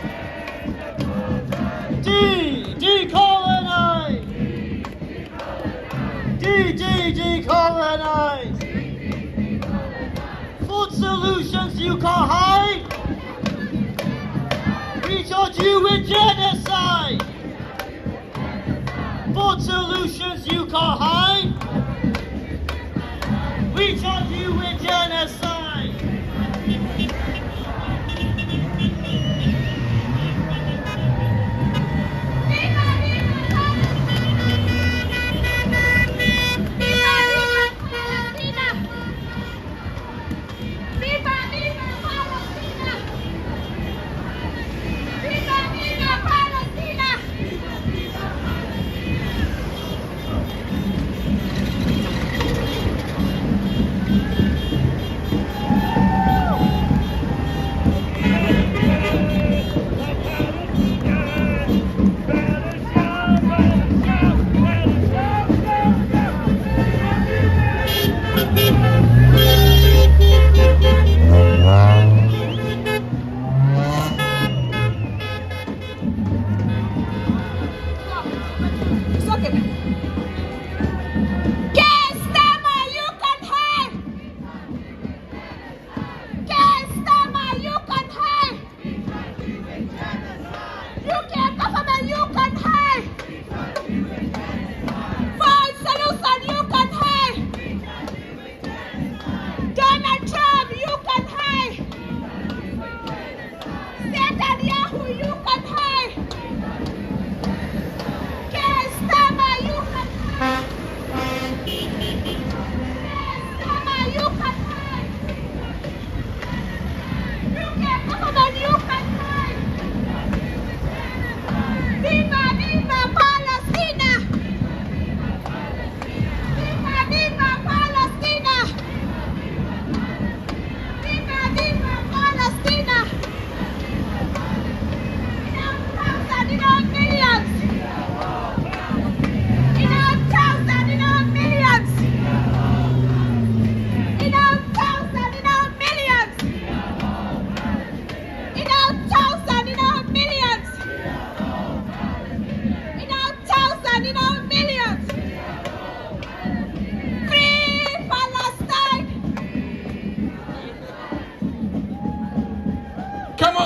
Decolonize. Decolonize. Food solutions you can't hide. We charge you with genocide. Food solutions you can't hide. We charge you with genocide.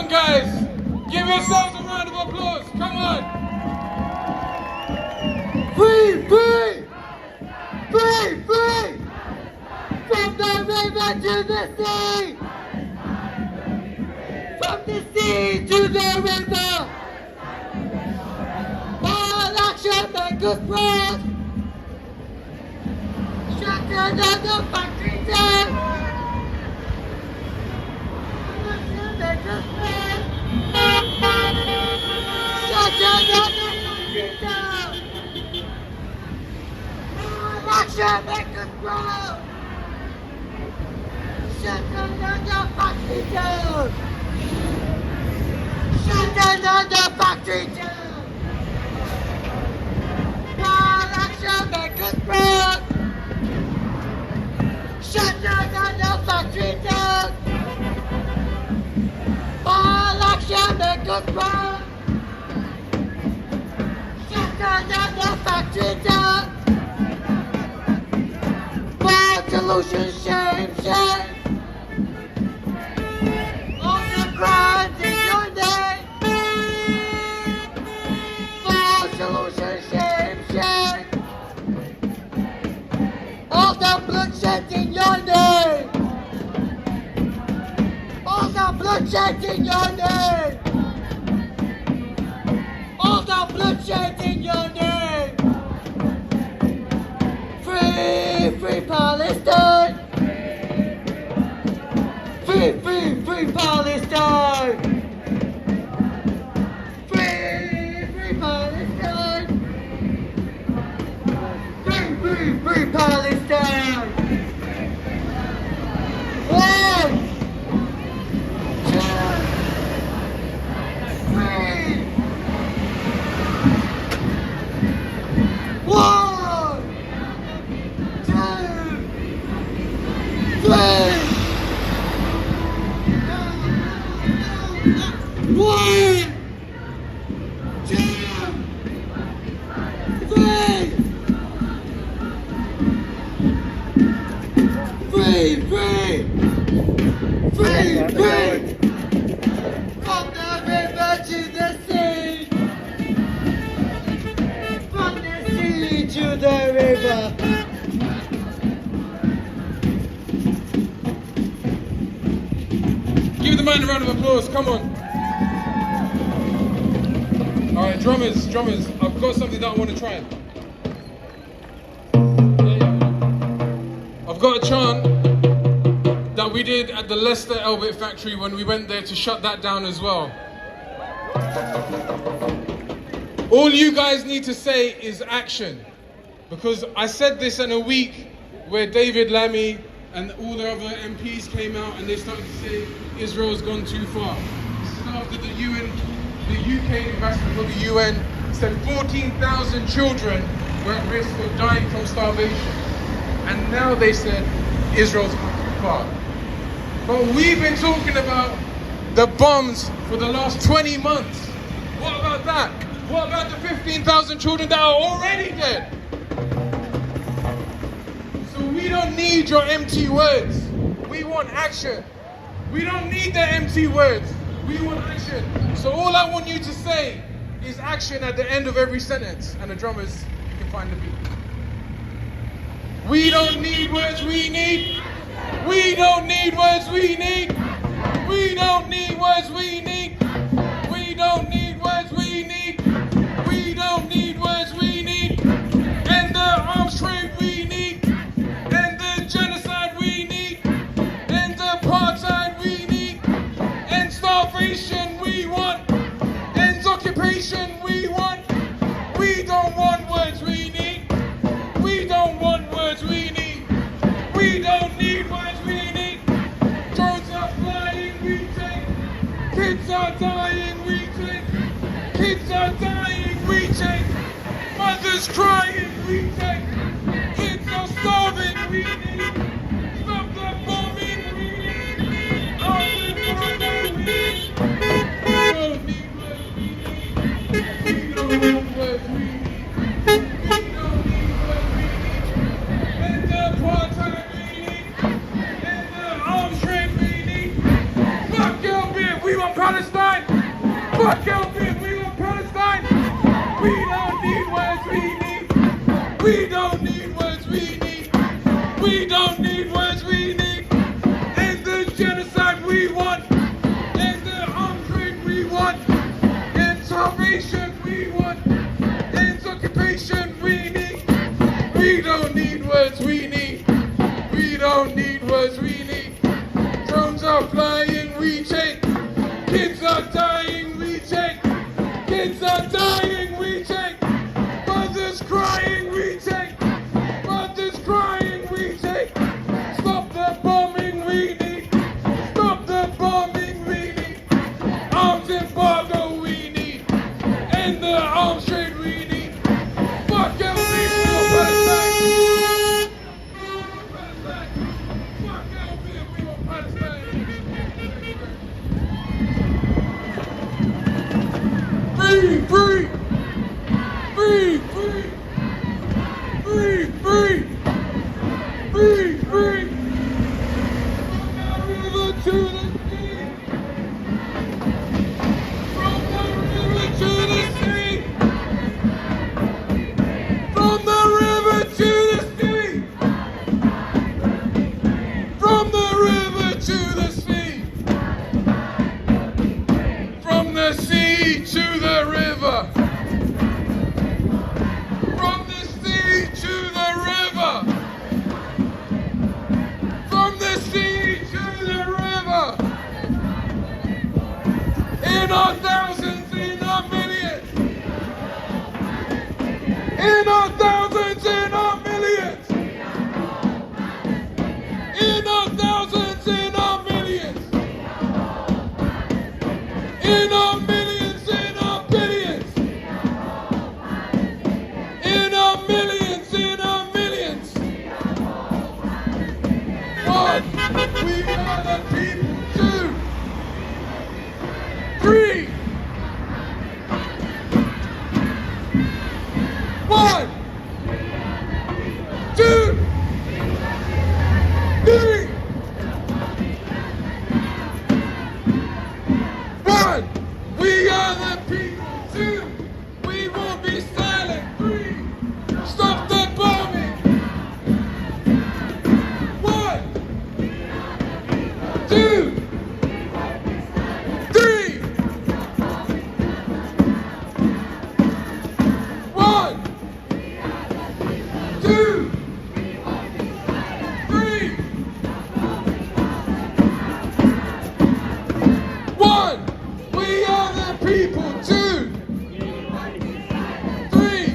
on, guys. Give yourselves a round of applause. Come on. Free, free! Free, free! From the river to the sea! From the sea to the river! All action make us proud! Shut down the factory down! All action make us proud! Shut down the factory down! All action make us proud! Shut down the factory down! Shut down the factory down! All action make us proud! Shut down the factory down! All action make us proud! Shut down the factory down! For solution, shame, shame! All the crimes in your name! For solution, shame, shame! All the bloodshed in your name! All the bloodshed in your name! All the bloodshed in your name! Free, free Palestine! Free, free, free Palestine! Free, free Palestine! Free, free, free Palestine! 1, 2, 3! 1, 2, 3! 1, 2, 3! Free, free! Free, free! From the river to the sea! From the sea to the river! Give the man a round of applause. Come on. All right, drummers, I've got something that I want to try. I've got a chant that we did at the Leicester Elbit factory when we went there to shut that down as well. All you guys need to say is action, because I said this in a week where David Lammy and all the other MPs came out and they started to say Israel's gone too far. This is after the UK ambassador for the UN said 14,000 children were at risk of dying from starvation. And now they said Israel's gone too far. But we've been talking about the bombs for the last 20 months. What about that? What about the 15,000 children that are already dead? So we don't need your empty words. We want action. We don't need the empty words. We want action. So all I want you to say is action at the end of every sentence. And the drummers, you can find the beat. We don't need words, we need. We don't need words, we need. We don't need words, we need. We don't need words, we need. We don't need words, we need. And the arms trade we need. And the genocide we need. And the apartheid we need. And starvation we want. And occupation we want. We don't want words, we need. We don't want words, we need. We don't need words, we need. Drones are flying, we take. Kids are dying, we take. Kids are dying, we take. Mothers crying, we take. Kids are starving, we need. Stop the bombing, we need. All the bombing, we need. We don't need words, we need. We don't want words, we need. We don't need words, we need. And the apartheid we need. And the arms trade we need. Fuck your beer, we want Palestine. Fuck Elvin, we want Palestine. We don't need words, we need. We don't need words, we need. We don't need words, we need. End the genocide, we want. End the arms trade, we want. End starvation, we want. End occupation, we need. We don't need words, we need. We don't need words, we need. Drones are flying, we take. Kids are dying, we take. Kids are dying, we take. Mothers crying, we take. Mothers crying, we take. Stop the bombing, we need. Stop the bombing, we need. Arms embargo, we need. End the arms trade, we need. Fuck everything for Palestine. Fuck everything for Palestine. Free, free, free, free, free, free, free, free. From the river to the sea. From the river to the sea. From the river to the sea. From the sea to the river. From the sea to the river. From the sea to the river. In our thousands, in our millions. In our thousands, in our millions. In our thousands, in our millions. In our millions, in our billions. In our millions, in our millions. One, we are the people. Two, three. One, two, three. One, we are the people. Two, we won't be silent. Three, stop the bombing. One, two, three. One, two, three. One, we are the people. Two, three.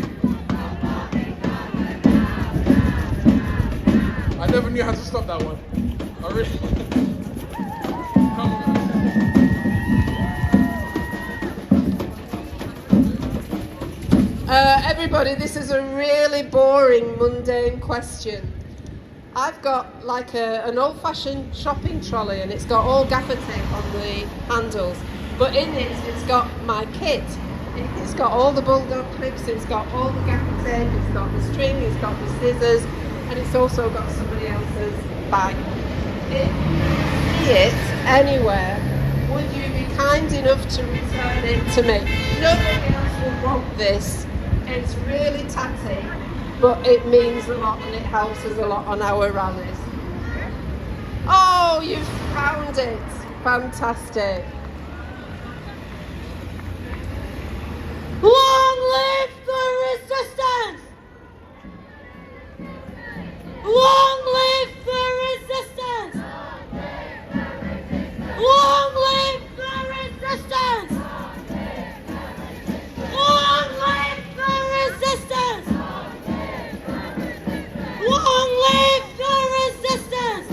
I never knew how to stop that one. I really. Come on. Everybody, this is a really boring, mundane question. I've got like an old-fashioned shopping trolley and it's got all gaffer tape on the handles, but in it it's got my kit. It's got all the bulldog clips, it's got all the gaffer tape, it's got the string, it's got the scissors, and it's also got somebody else's bag. If you see it anywhere, would you be kind enough to return it to me? Nobody else will want this. It's really tatty, but it means a lot and it helps us a lot on our rallies. Oh, you've found it. Fantastic. Long live the resistance! Long live the resistance! Long live the resistance! Long live the resistance! Long live the resistance!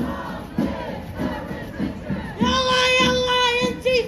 Yalla, yalla, Antifa!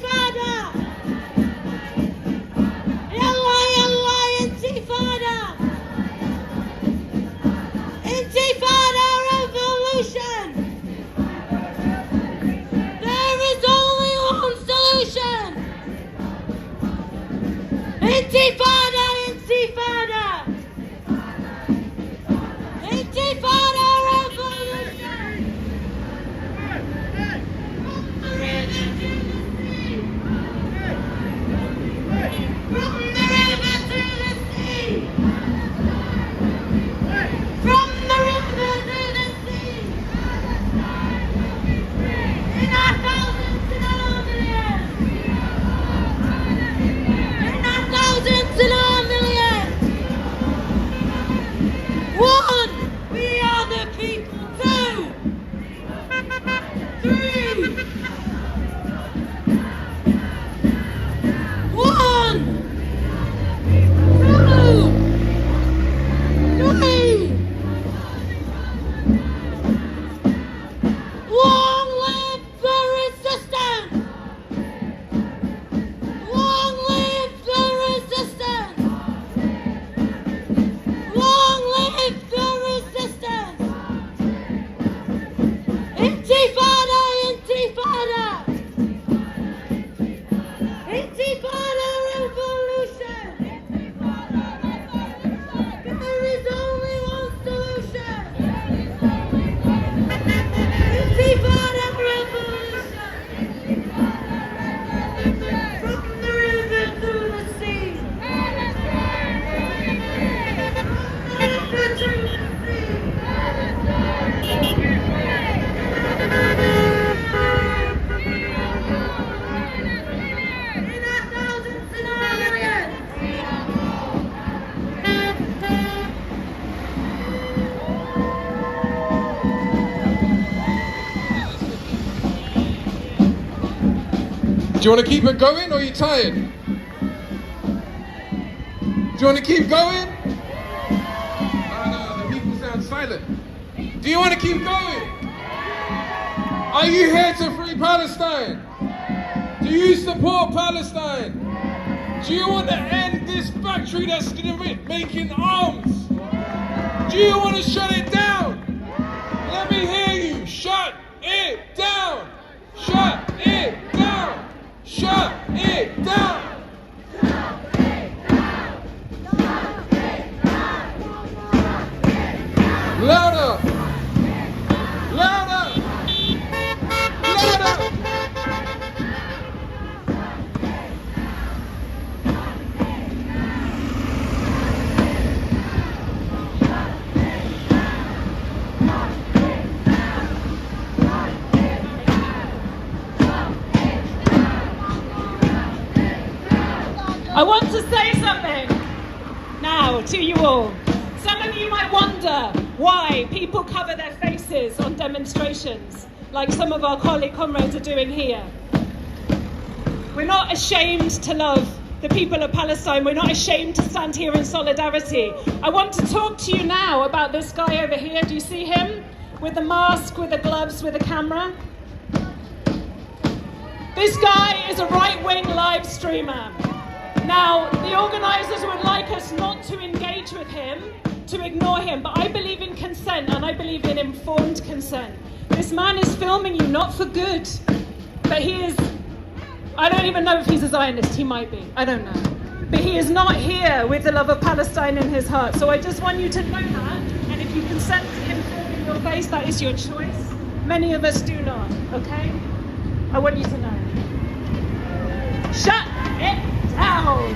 you want to keep it going or are you tired? Do you want to keep going? The people sound silent. Do you want to keep going? Are you here to free Palestine? Do you support Palestine? Do you want to end this factory that's making arms? Do you want to shut it down? Let me hear you. Shut it down. Shut it down. Shut it down. Louder. Louder. Louder. I want to say something now to you all. Some of you might wonder why people cover their faces on demonstrations, like some of our comrades are doing here. We're not ashamed to love the people of Palestine. We're not ashamed to stand here in solidarity. I want to talk to you now about this guy over here. Do you see him? With the mask, with the gloves, with the camera. This guy is a right-wing live streamer. Now, the organisers would like us not to engage with him, to ignore him, but I believe in consent and I believe in informed consent. This man is filming you not for good, but he is, I don't even know if he's a Zionist, he might be, I don't know. But he is not here with the love of Palestine in his heart. So I just want you to know that, and if you consent to him filming your face, that is your choice. Many of us do not, okay? I want you to know. Shut it down.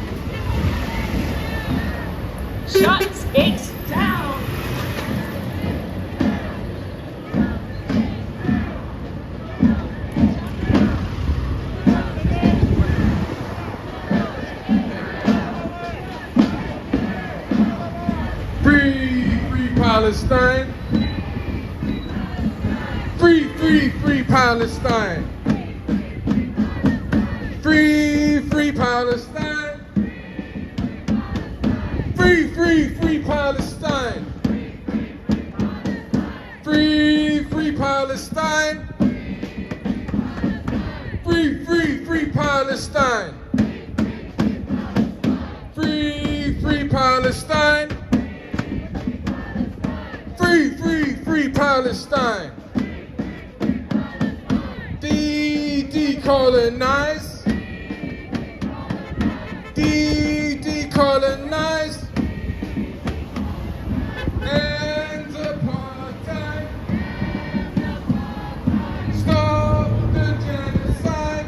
Shut it down. Free Palestine. Free Palestine. Free Palestine. Free Palestine. Free Palestine. Free Palestine. Free Palestine. Free Palestine. Decolonize. Decolonize. End apartheid. Stop the genocide.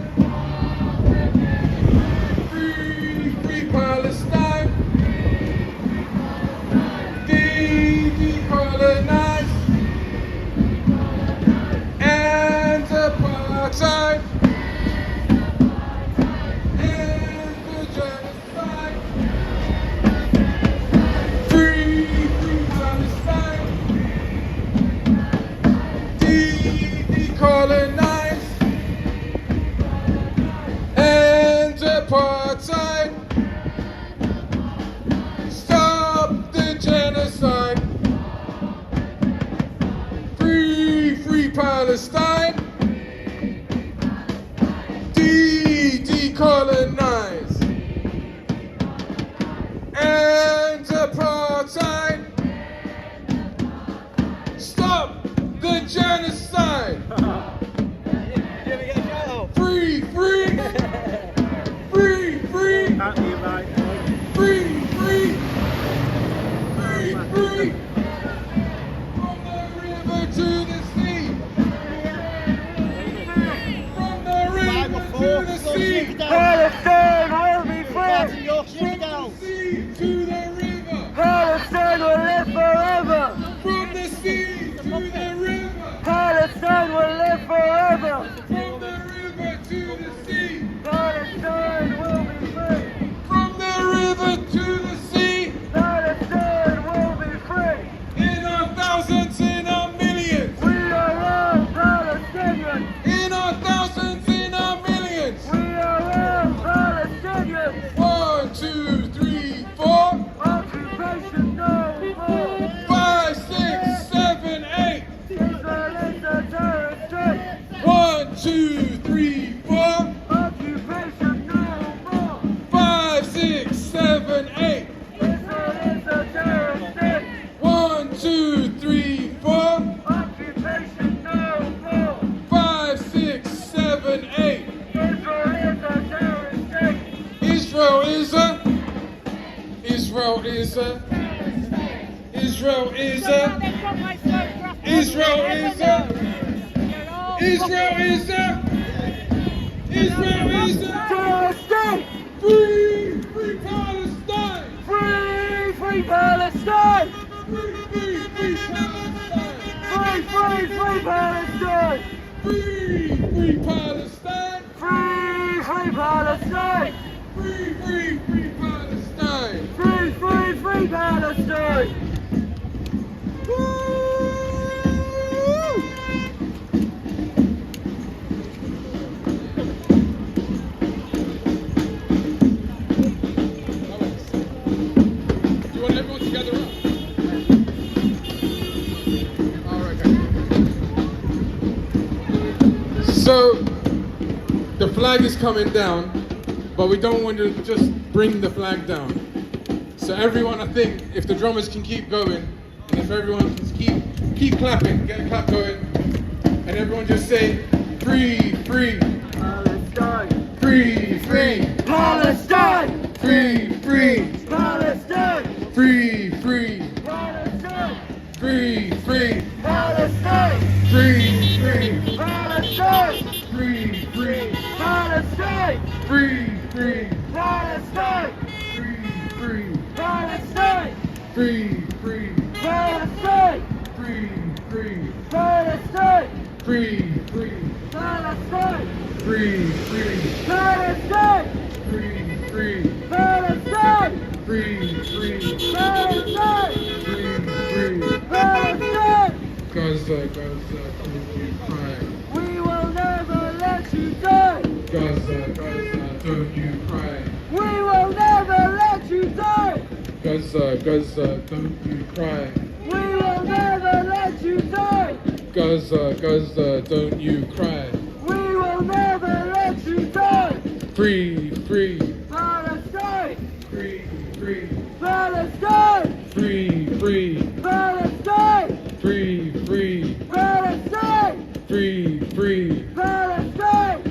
Free Palestine. Decolonize. End apartheid. End the genocide. 2, 3, 4. Occupation no more. 5, 6, 7, 8. Israel is a terrorist state. 1, 2, 3, 4. Occupation no more. 5, 6, 7, 8. Israel is a terrorist state. Israel is a. Israel is a. Israel is a. Israel is a. Israel is a. Israel is a. Terrorist state. Free, free Palestine. Free, free Palestine. Free, free, free Palestine. Free, free, free Palestine. Free, free Palestine. Free, free Palestine. Free, free, free Palestine. Free, free, free Palestine. You want everyone to gather up? All right, guys. So the flag is coming down, but we don't want to just bring the flag down. So everyone, I think, if the drummers can keep going, and if everyone can keep clapping, get a clap going, and everyone just say, free, free, Palestine. free, free, Palestine. free, free, Palestine. free, free, Palestine. free, free, Palestine. free, free, Palestine. free, free, Palestine. free, free, Palestine. free, Palestine. free, free, Palestine. free, free, Palestine. free, free, Palestine. free, free, Palestine. free, free, Palestine. free, free, Palestine. free, free. Palestine. Gaza, Gaza, don't you cry. We will never let you die. Gaza, Gaza, don't you cry. We will never let you die. Gaza, Gaza, don't you cry. We will never let you die. Gaza, Gaza, don't you cry. We will never let you die. Free, free, Palestine. free, free, Palestine. free, free, Palestine. free, free, Palestine. free, free. Palestine.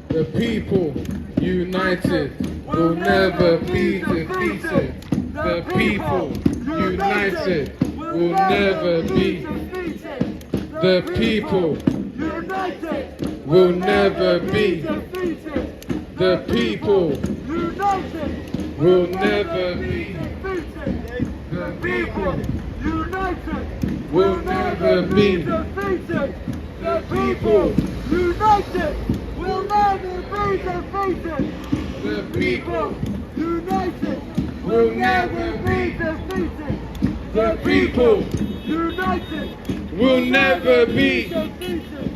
The people united will never be defeated. The people united will never be. The people United will never be. defeated. The people United will never be. defeated. The people United will never be. defeated. The people united will never be defeated. The people United will never be. defeated. The people United will never be. defeated.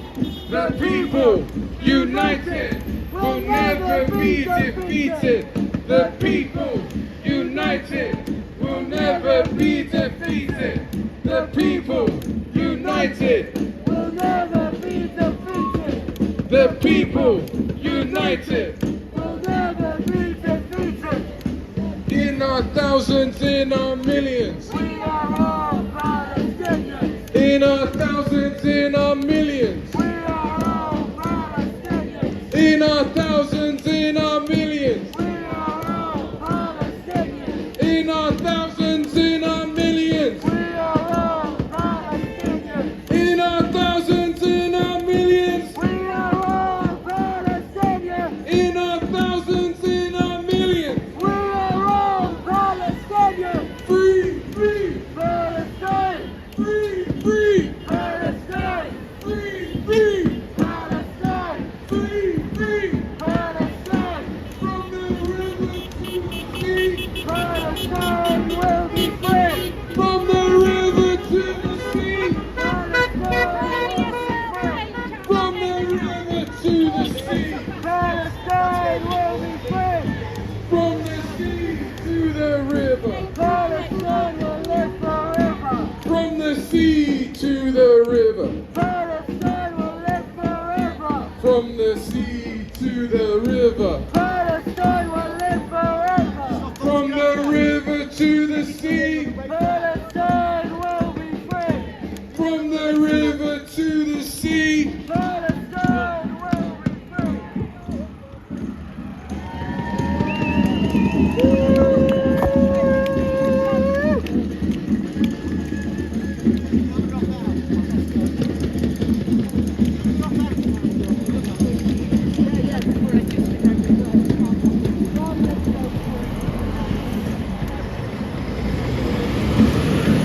The people united will never be defeated. The people united will never be defeated. The people united. Will never be defeated. The people united. Will never be defeated. In our thousands, in our millions. We are all Palestinians. In our thousands, in our millions. We are all Palestinians. In our thousands, in our millions. We are all Palestinians. In our thousands, in our millions. We are all Palestinians. In our thousands, in our millions. We are all Palestinians. In our thousands, in our millions. We are all Palestinians. Free, free, Palestine. free, free, Palestine. free, From the sea to the river. Palestine will live forever. From the river to the sea. Palestine will be free. From the river to the sea. Palestine will be free.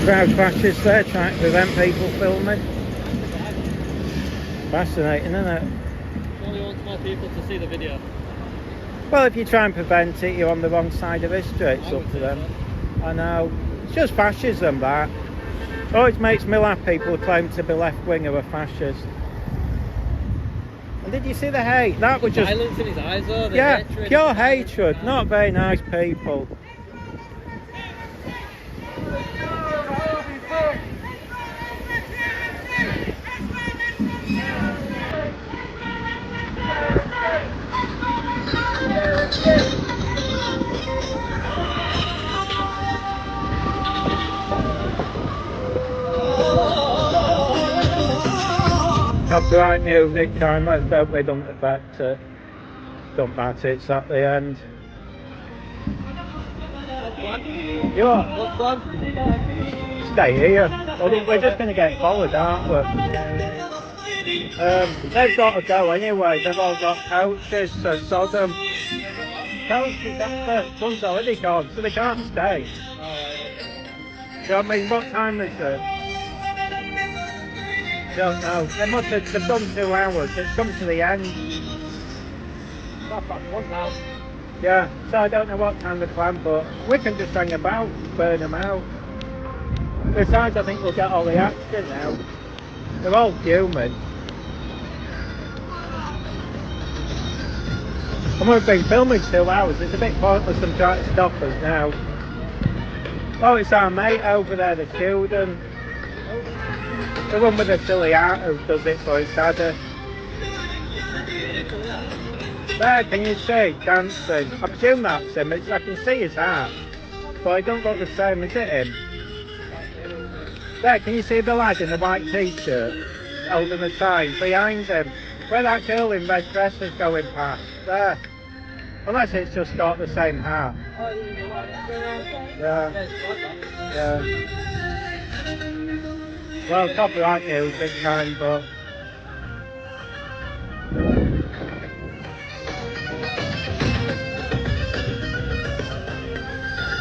Crowd fascists there trying to prevent people filming. Fascinating, isn't it? Only wants more people to see the video. Well, if you try and prevent it, you're on the wrong side of history. It's up to them. I know. It's just fascism, that. Always makes me laugh, people claim to be left-wing or fascist. And did you see the hate? That was just... Violence in his eyes, though. Yeah, pure hatred. Not very nice people. Copyright music time, let's hope they don't affect it. Don't matter, it's at the end. You what? What's fun? Stay here. Well, we're just going to get followed, aren't we? They've got to go anyway, they've all got couches, so Sodom. Couches after, sun's already gone, so they can't stay. You know what I mean? What time is it? Don't know. They must have they've done 2 hours. It's come to the end. Yeah, so I don't know what time they plan, but we can just hang about, burn them out. Besides, I think we'll get all the action now. They're all human. And we've been filming 2 hours. It's a bit pointless them trying to stop us now. Oh, it's our mate over there, the student. The one with the silly art who does it for his daddy. There, can you see? Dancing. I presume that's him. I can see his art. But it don't look the same. Is it him? There, can you see the lad in the white t-shirt? Holding the sign behind him. Where that girl in red dress is going past. There. Unless it's just got the same hat. Yeah. Yeah. Well, copyright music kind, but...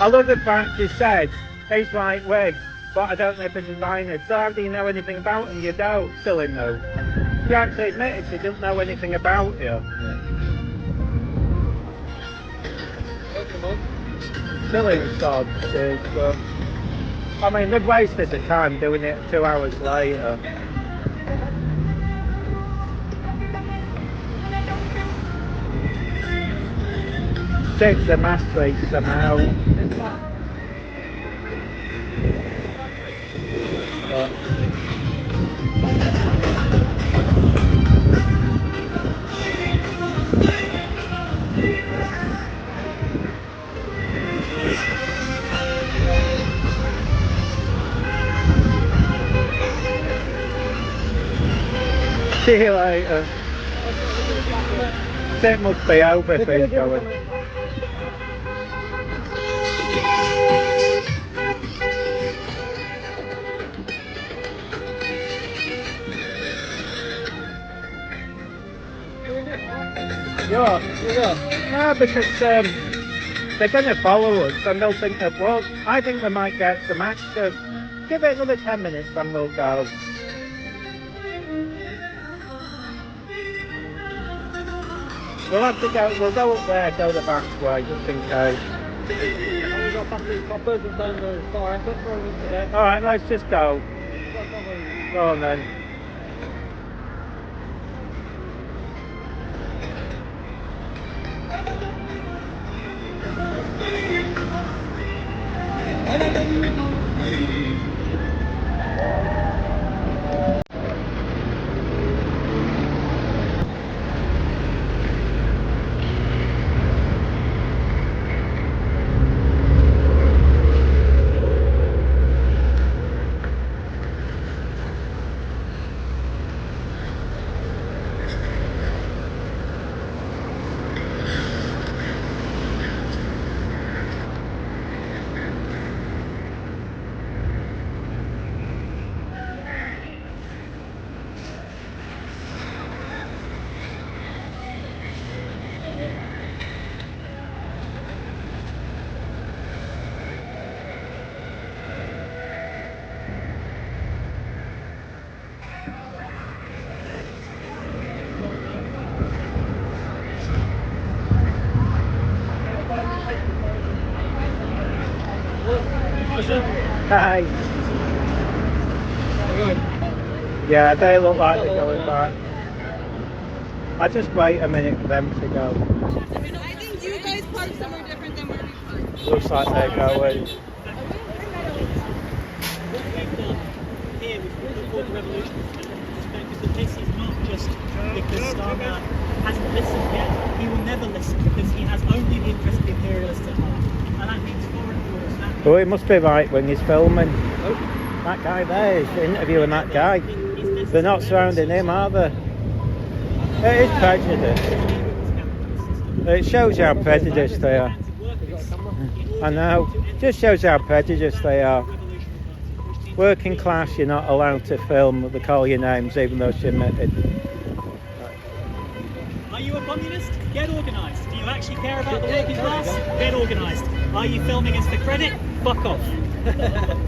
I love the fact he said, he's right wing, but I don't know if the designer. So how do you know anything about him? You don't, silly no. He actually admitted he didn't know anything about you. Silly sod, but... I mean, they've wasted the time doing it 2 hours later. Take the masterpiece somehow. See you later. It must be over if he's going. Yeah. No, because they're going to follow us and they'll think that, well, I think they might get some action. Give it another 10 minutes and we'll go. We'll have to go, we'll go up there, go the back way, just in case. Alright, let's just go. Go on then. Hi. Yeah, they look like they're going back. I just wait a minute for them to go. I think you guys park somewhere different than where we park. Looks like they're going. Here before the revolution, because this is not just because Starman hasn't listened yet. He will never listen because he has only the interest of the imperialists at heart, and that means foreign force. Oh, it must be right when he's filming. That guy there is interviewing that guy. They're not surrounding him, are they? It is prejudice. It shows you how prejudiced they are. I know. Just shows you how prejudiced they are. Working class, you're not allowed to film. They call your names even though it's admitted. Are you a communist? Get organised. Do you actually care about the working class? Get organised. Are you filming us for credit? Fuck off.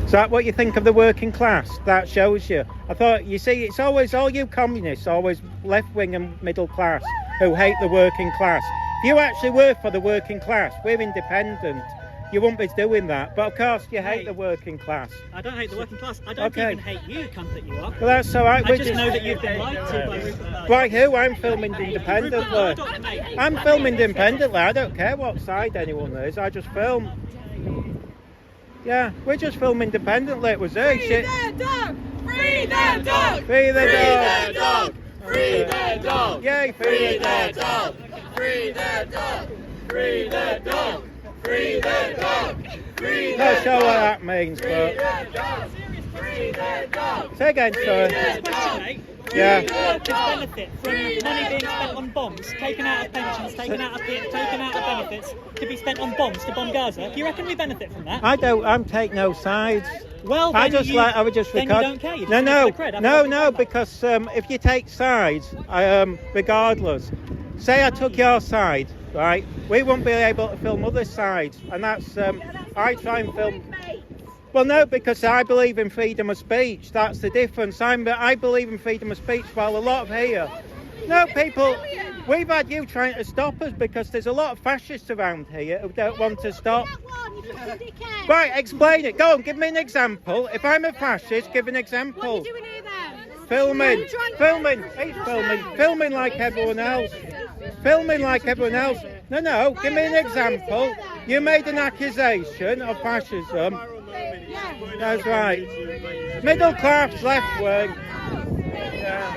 Is that what you think of the working class? That shows you. I thought, you see, it's always all you communists, always left-wing and middle class, who hate the working class. If you actually work for the working class, we're independent. You won't be doing that, but of course you hate the working class. I don't hate the working class. I don't even hate you, cunt that you are. Well, that's all right. I just know that you've been lied to by who? I'm filming independently. I'm filming independently. I don't care what side anyone is. I just film. Yeah, we're just filming independently. It was there. Free the dog! Free the dog! Free the dog! Free the dog! Yay! Free the dog! Free the dog! Free the dog! Free the dog! Free the dog! Not sure what that means, but. Free the dog! Say again, sorry. Yeah. Benefit from money being spent on bombs, taken out of pensions, taken out of benefits, to be spent on bombs to bomb Gaza. Do you reckon we benefit from that? I don't. I'm take no sides. Well, I just I would just then record. You don't care. You just No, because if you take sides, regardless, say I took your side, right? We won't be able to film other sides, and that's I try and film. Well, no, because I believe in freedom of speech. That's the difference. I believe in freedom of speech, while a lot of here. No, people, we've had you trying to stop us because there's a lot of fascists around here who don't want to stop. Right, explain it. Go on, give me an example. If I'm a fascist, give an example. What are you doing here then? Filming. He's filming like everyone else. Filming like everyone else. No, give me an example. You made an accusation of fascism. That's right. Middle class, left wing. Yeah.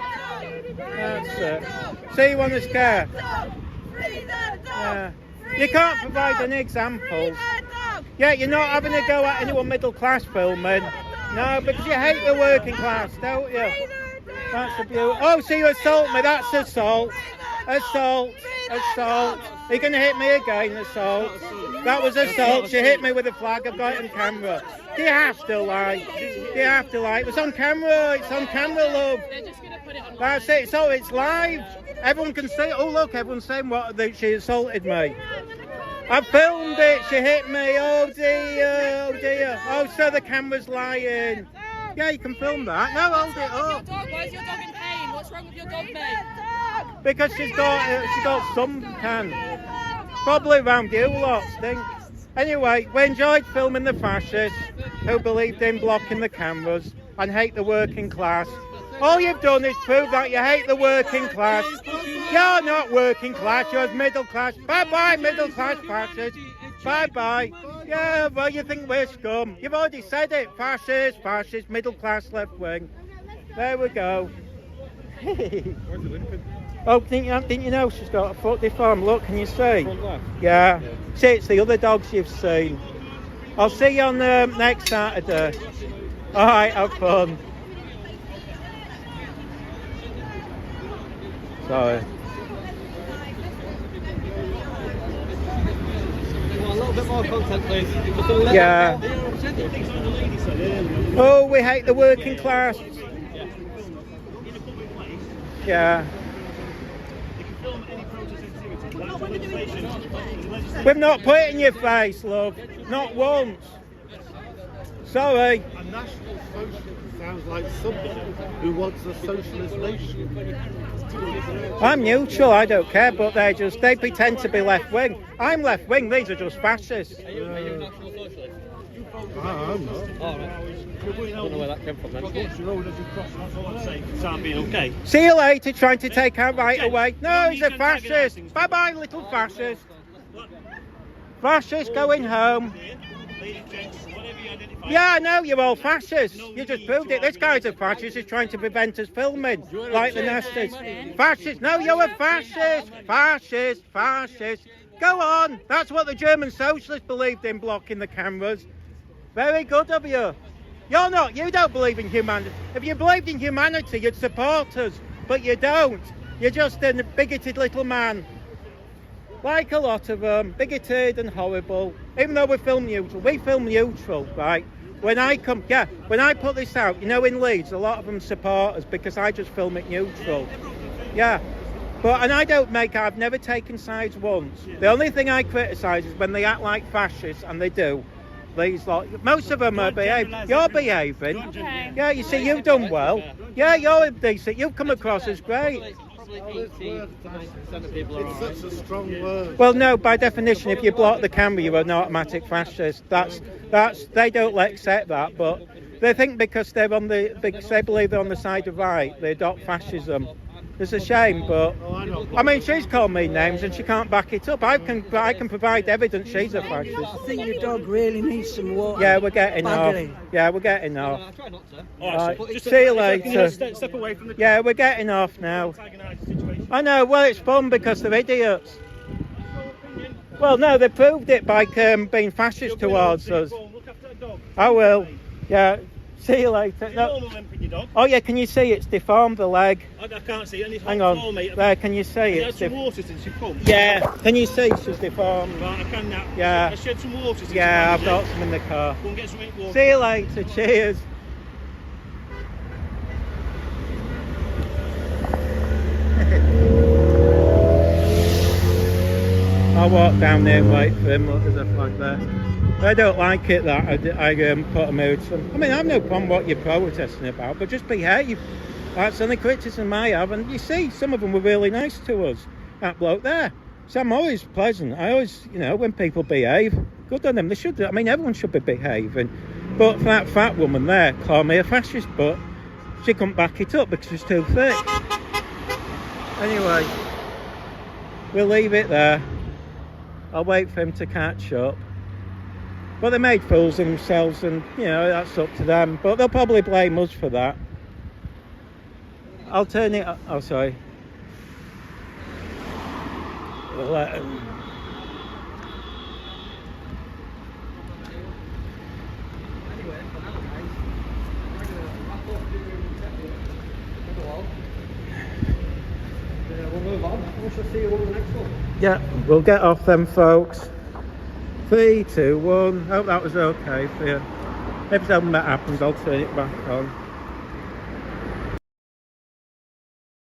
That's it. See, you want to scare. Yeah. You can't provide any examples. Yeah, you're not having a go at anyone middle class filming. No, because you hate the working class, don't you? That's a beauty. Oh, so you assault me. That's assault. Assault. Are you going to hit me again, assault? That was assault. She hit me with a flag. I've got it on camera. Do you have to lie? It was on camera. It's on camera, love. That's it. So it's live. Everyone can see it. Oh, look, everyone's saying she assaulted me. I filmed it. She hit me. Oh, dear. Oh, so the camera's lying. Yeah, you can film that. No, hold it up. Why is your dog in pain? What's wrong with your dog, mate? Because she's got some can. Probably around you lot, think. Anyway, we enjoyed filming the fascists who believed in blocking the cameras and hate the working class. All you've done is prove that you hate the working class. You're not working class, you're middle class. Bye-bye, middle class fascists. Bye-bye. Yeah, well, you think we're scum. You've already said it. Fascist, middle class, left wing. There we go. Oh, didn't you know she's got a foot deformed? Look, can you see? Yeah. See, it's the other dogs you've seen. I'll see you on next Saturday. All right, have fun. Sorry. A little bit more content, please. Yeah. Oh, we hate the working class. Yeah. not when they're doing things. We've not put it in your face, love. Not once. Sorry. A national socialist sounds like somebody who wants a socialist nation. I'm neutral, I don't care, but they pretend to be left wing. I'm left wing, these are just fascists. Are you a national socialist? I'm not. Oh, right. I don't know where that came from then. Okay. See you later, trying to take our right away. No, he's a fascist. Bye bye, little fascist. Fascist going home. Yeah, I know, you're all fascists. You just proved it. This guy's a fascist. He's trying to prevent us filming like the nasties. Fascist. No, you're a fascist. Fascist. Fascist. Go on. That's what the German socialists believed in, blocking the cameras. Very good of you. You're not. You don't believe in humanity. If you believed in humanity, you'd support us. But you don't. You're just a bigoted little man. Like a lot of them. Bigoted and horrible. Even though we film neutral, right? When I put this out, you know, in Leeds, a lot of them support us because I just film it neutral. Yeah. And I've never taken sides once. The only thing I criticise is when they act like fascists, and they do. Most of them are behaving. You're behaving. Okay. Yeah, you see, you've done well. Yeah, you're decent. You've come across as great. It's such a strong word. Well, no, by definition, if you block the camera, you're an automatic fascist. They don't accept that, but they think because they believe they're on the side of right, they adopt fascism. It's a shame, but I mean, she's called me names and she can't back it up. I can provide evidence she's a fascist. I think your dog really needs some water. Yeah, we're getting off. Yeah, we're getting off. Right. See you later. Step away from the. Yeah, we're getting off now. I know. Well, it's fun because they're idiots. Well, no, they proved it by being fascist towards us. I will. Yeah. See you later. No. Oh yeah, can you see it's deformed the leg? I can't see any. Hang on. There, can you see it? Had some water since you've come. Yeah. Can you see she's deformed? Right, I can now. Yeah. I shed some water since yeah, I've got some in the car. Go and get some water. See you later. Cheers. I'll walk down there and wait for him. Look, there's a flag there. I don't like it that I put a mood to them. I mean, I've no problem what you're protesting about, but just behave. That's the only criticism I have. And you see, some of them were really nice to us. That bloke there. So I'm always pleasant. I always, you know, when people behave, good on them. They should. I mean, everyone should be behaving. But for that fat woman there, call me a fascist, but she couldn't back it up because she's too thick. Anyway, we'll leave it there. I'll wait for him to catch up. But they made fools of themselves and, you know, that's up to them. But they'll probably blame us for that. I'll turn it... Oh, sorry. We'll let them... We'll move on. We shall see you on the next one. Yeah, we'll get off them, folks. 3, 2, 1. Hope that was okay for you. If something that happens, I'll turn it back on.